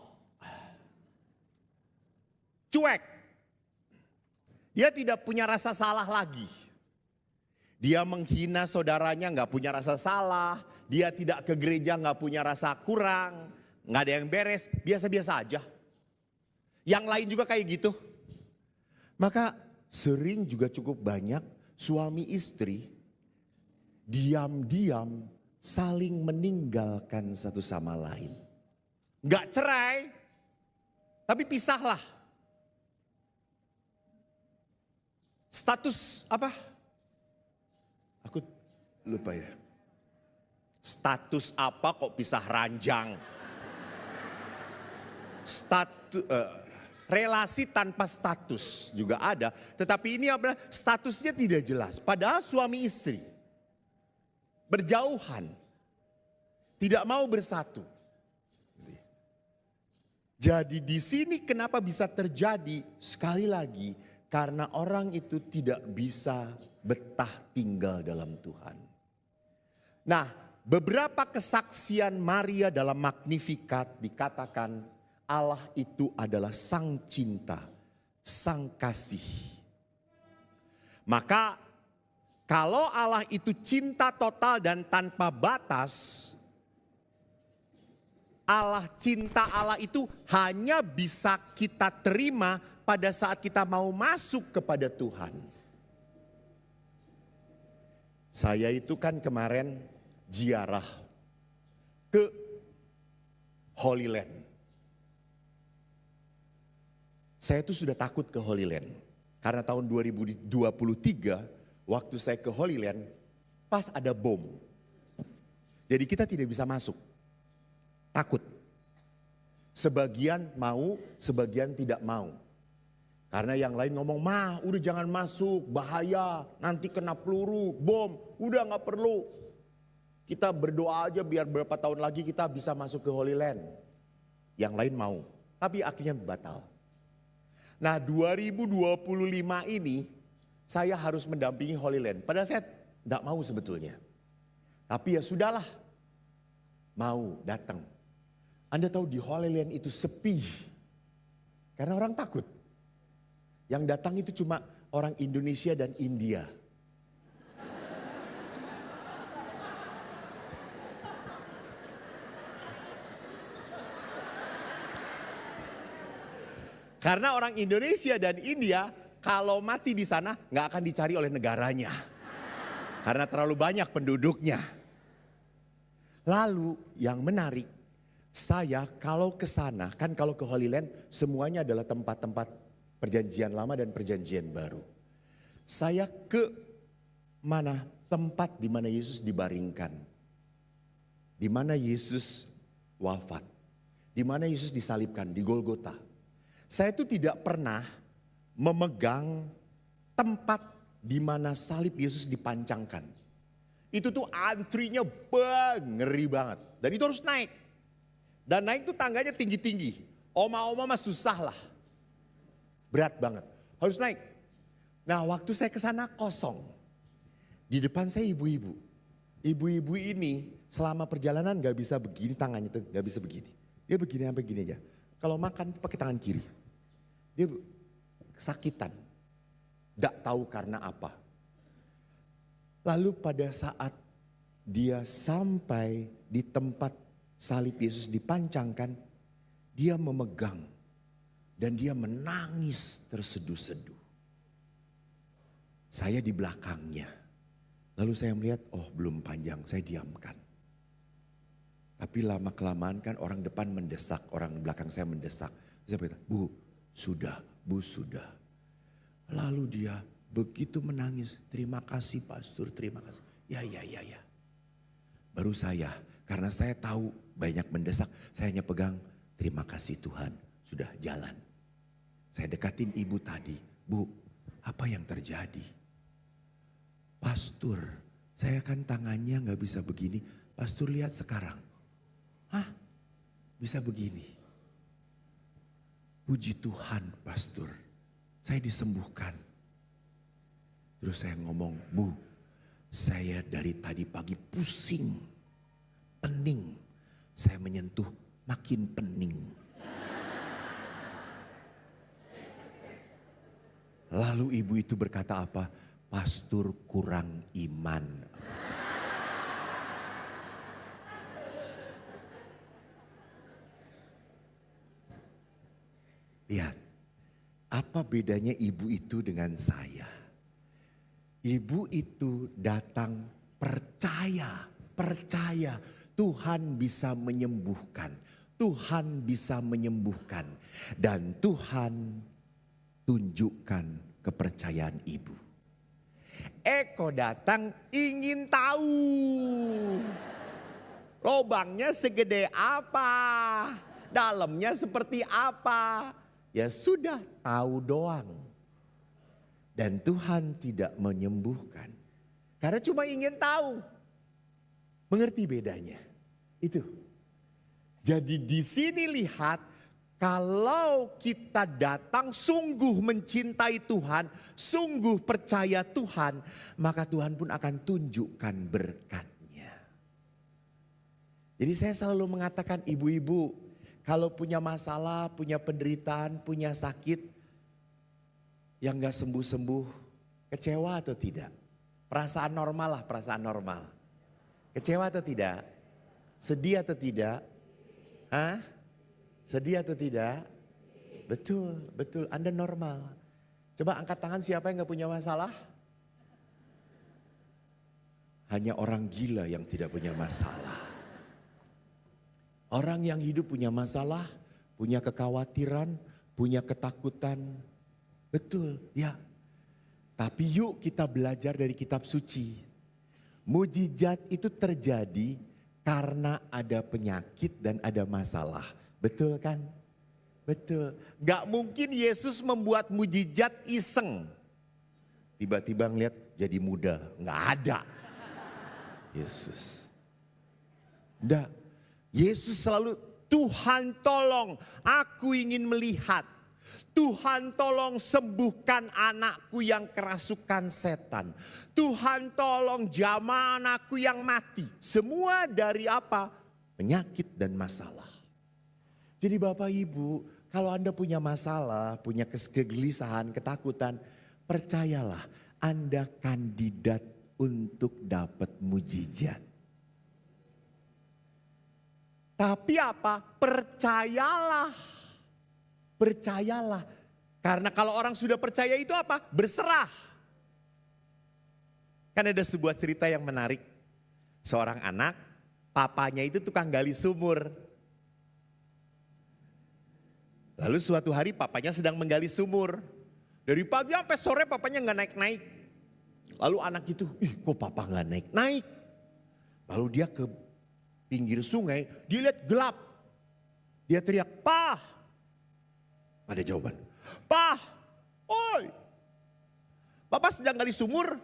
A: Cuek. Dia tidak punya rasa salah lagi. Dia menghina saudaranya nggak punya rasa salah. Dia tidak ke gereja nggak punya rasa kurang. Nggak ada yang beres, biasa-biasa aja. Yang lain juga kayak gitu. Maka sering juga cukup banyak suami istri diam-diam saling meninggalkan satu sama lain. Nggak cerai, tapi pisahlah. Status apa? Aku lupa ya. Status apa kok pisah ranjang? Relasi tanpa status juga ada. Tetapi ini adalah statusnya tidak jelas. Padahal suami istri berjauhan. Tidak mau bersatu. Jadi di sini kenapa bisa terjadi? Sekali lagi karena orang itu tidak bisa betah tinggal dalam Tuhan. Nah, beberapa kesaksian Maria dalam Magnificat dikatakan Allah itu adalah sang cinta, sang kasih. Maka kalau Allah itu cinta total dan tanpa batas, cinta Allah itu hanya bisa kita terima pada saat kita mau masuk kepada Tuhan. Saya itu kan kemarin ziarah ke Holy Land. Saya itu sudah takut ke Holy Land. Karena tahun 2023 waktu saya ke Holy Land pas ada bom. Jadi kita tidak bisa masuk. Takut. Sebagian mau, sebagian tidak mau. Karena yang lain ngomong, "Mah, udah jangan masuk, bahaya, nanti kena peluru, bom, udah gak perlu. Kita berdoa aja biar berapa tahun lagi kita bisa masuk ke Holy Land." Yang lain mau, tapi akhirnya batal. Nah 2025 ini saya harus mendampingi Holy Land. Padahal saya gak mau sebetulnya. Tapi ya sudahlah, mau datang. Anda tahu di Holy Land itu sepi. Karena orang takut. Yang datang itu cuma orang Indonesia dan India. Karena orang Indonesia dan India kalau mati di sana nggak akan dicari oleh negaranya. Karena terlalu banyak penduduknya. Lalu yang menarik, saya kalau ke sana, kan kalau ke Holy Land semuanya adalah tempat-tempat perjanjian lama dan perjanjian baru. Saya ke mana? Tempat di mana Yesus dibaringkan. Di mana Yesus wafat. Di mana Yesus disalibkan, di Golgota. Saya itu tidak pernah memegang tempat di mana salib Yesus dipancangkan. Itu tuh antrinya ngeri banget. Dan itu harus naik. Dan naik tuh tangganya tinggi-tinggi. Oma-oma mah susah lah. Berat banget. Harus naik. Nah waktu saya ke sana kosong. Di depan saya ibu-ibu. Ibu-ibu ini selama perjalanan gak bisa begini tangannya tuh. Gak bisa begini. Dia begini sampai gini aja. Kalau makan pakai tangan kiri. Dia kesakitan. Gak tahu karena apa. Lalu pada saat dia sampai di tempat salib Yesus dipancangkan, dia memegang dan dia menangis terseduh-seduh. Saya di belakangnya. Lalu saya melihat, oh belum panjang, saya diamkan. Tapi lama-kelamaan kan orang depan mendesak, orang belakang saya mendesak. Saya berkata, Bu, sudah. Lalu dia begitu menangis, terima kasih pastor, terima kasih. Ya. Baru saya, karena saya tahu banyak mendesak, saya hanya pegang, terima kasih Tuhan, sudah jalan. Saya dekatin ibu tadi, Bu, apa yang terjadi? Pastor, saya kan tangannya gak bisa begini, pastor lihat sekarang. Hah? Bisa begini? Puji Tuhan pastor, saya disembuhkan. Terus saya ngomong, Bu, saya dari tadi pagi pusing, pening. Saya menyentuh makin pening. Lalu ibu itu berkata apa? Pastor kurang iman. Lihat, apa bedanya ibu itu dengan saya? Ibu itu datang percaya Tuhan bisa menyembuhkan. Tuhan bisa menyembuhkan. Dan Tuhan tunjukkan kepercayaan ibu. Eko datang ingin tahu. Lobangnya segede apa? Dalamnya seperti apa? Ya sudah tahu doang. Dan Tuhan tidak menyembuhkan. Karena cuma ingin tahu. Mengerti bedanya? Itu. Jadi di sini lihat, kalau kita datang sungguh mencintai Tuhan, sungguh percaya Tuhan, maka Tuhan pun akan tunjukkan berkat-Nya. Jadi saya selalu mengatakan ibu-ibu, kalau punya masalah, punya penderitaan, punya sakit, yang gak sembuh-sembuh, kecewa atau tidak? Perasaan normal lah, perasaan normal. Kecewa atau tidak? Sedih atau tidak? Hah? Sedih atau tidak? Betul, betul, Anda normal. Coba angkat tangan siapa yang gak punya masalah? Hanya orang gila yang tidak punya masalah. Orang yang hidup punya masalah, punya kekhawatiran, punya ketakutan. Betul, ya. Tapi yuk kita belajar dari kitab suci. Mujizat itu terjadi karena ada penyakit dan ada masalah. Betul kan? Betul. Gak mungkin Yesus membuat mujizat iseng. Tiba-tiba ngeliat jadi muda. Gak ada. Yesus. Enggak. Yesus selalu, Tuhan tolong, aku ingin melihat. Tuhan tolong sembuhkan anakku yang kerasukan setan. Tuhan tolong jamah anakku yang mati. Semua dari apa? Penyakit dan masalah. Jadi Bapak Ibu, kalau Anda punya masalah, punya kegelisahan, ketakutan, percayalah Anda kandidat untuk dapat mujizat. Tapi apa? Percayalah. Percayalah. Karena kalau orang sudah percaya itu apa? Berserah. Kan ada sebuah cerita yang menarik. Seorang anak, papanya itu tukang gali sumur. Lalu suatu hari papanya sedang menggali sumur. Dari pagi sampai sore papanya nggak naik-naik. Lalu anak itu, kok papa nggak naik-naik? Lalu dia ke pinggir sungai, dia lihat gelap. Dia teriak, "Pah!" Ada jawaban, "Pah, oi, Papa sedang gali sumur?"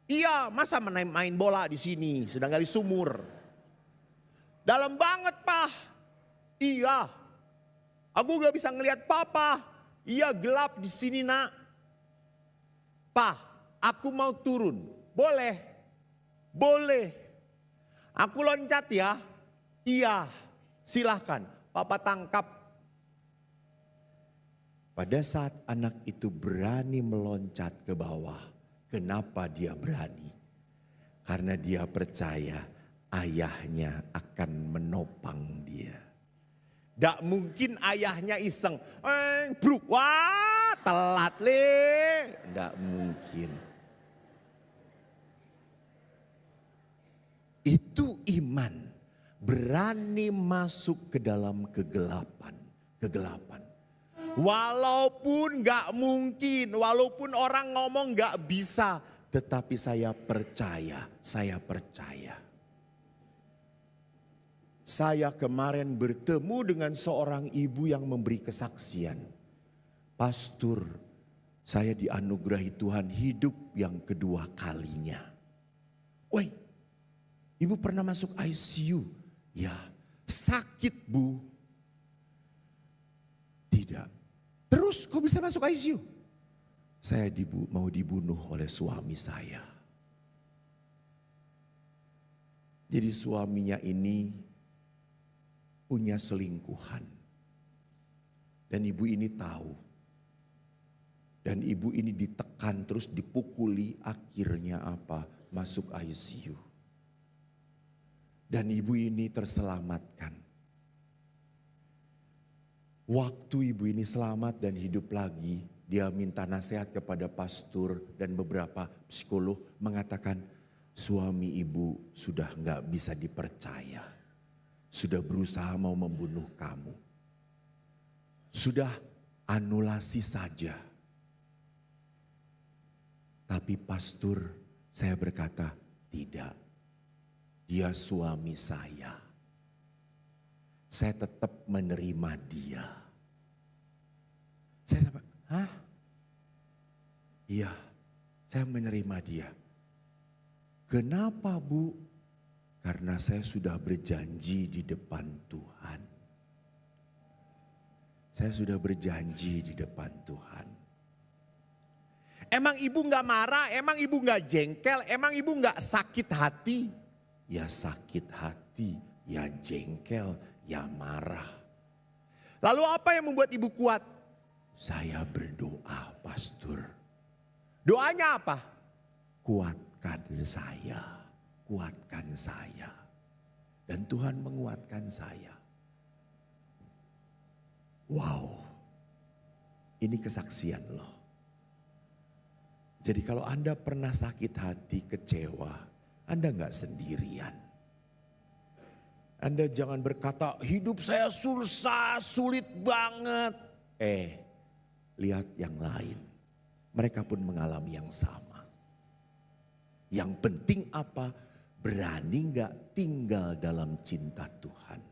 A: "Iya, masa main bola di sini, sedang gali sumur." "Dalam banget, Pah." "Iya, aku gak bisa ngelihat Papa. Iya, gelap di sini, Nak." "Pah, aku mau turun." "Boleh, boleh. Aku loncat ya." "Iya, silahkan." Papa tangkap. Pada saat anak itu berani meloncat ke bawah. Kenapa dia berani? Karena dia percaya ayahnya akan menopang dia. Tidak mungkin ayahnya iseng. Bro, wah telat le. Tidak mungkin. Itu iman. Berani masuk ke dalam kegelapan. Walaupun gak mungkin, walaupun orang ngomong gak bisa. Tetapi saya percaya. Saya kemarin bertemu dengan seorang ibu yang memberi kesaksian. "Pastor, saya dianugerahi Tuhan hidup yang kedua kalinya." "Woi, ibu pernah masuk ICU?" "Ya." "Sakit, Bu?" "Tidak." "Terus kok bisa masuk ICU?" "Saya mau dibunuh oleh suami saya." Jadi suaminya ini punya selingkuhan. Dan ibu ini tahu. Dan ibu ini ditekan terus dipukuli, akhirnya apa? Masuk ICU. Dan ibu ini terselamatkan. Waktu ibu ini selamat dan hidup lagi, dia minta nasihat kepada pastor dan beberapa psikolog, mengatakan suami ibu sudah nggak bisa dipercaya. Sudah berusaha mau membunuh kamu. Sudah anulasi saja. Tapi pastor, saya berkata, tidak. Dia suami saya. Saya tetap menerima dia. Saya sampai, hah? Iya, saya menerima dia. Kenapa Bu? Karena saya sudah berjanji di depan Tuhan. Saya sudah berjanji di depan Tuhan. Emang ibu gak marah, emang ibu gak jengkel, emang ibu gak sakit hati? Ya sakit hati, ya jengkel, ya marah. Lalu apa yang membuat ibu kuat? Saya berdoa, pastor. Doanya apa? Kuatkan saya, kuatkan saya. Dan Tuhan menguatkan saya. Wow, ini kesaksian loh. Jadi kalau Anda pernah sakit hati, kecewa, Anda gak sendirian. Anda jangan berkata, hidup saya susah, sulit banget. Lihat yang lain. Mereka pun mengalami yang sama. Yang penting apa? Berani gak tinggal dalam cinta Tuhan.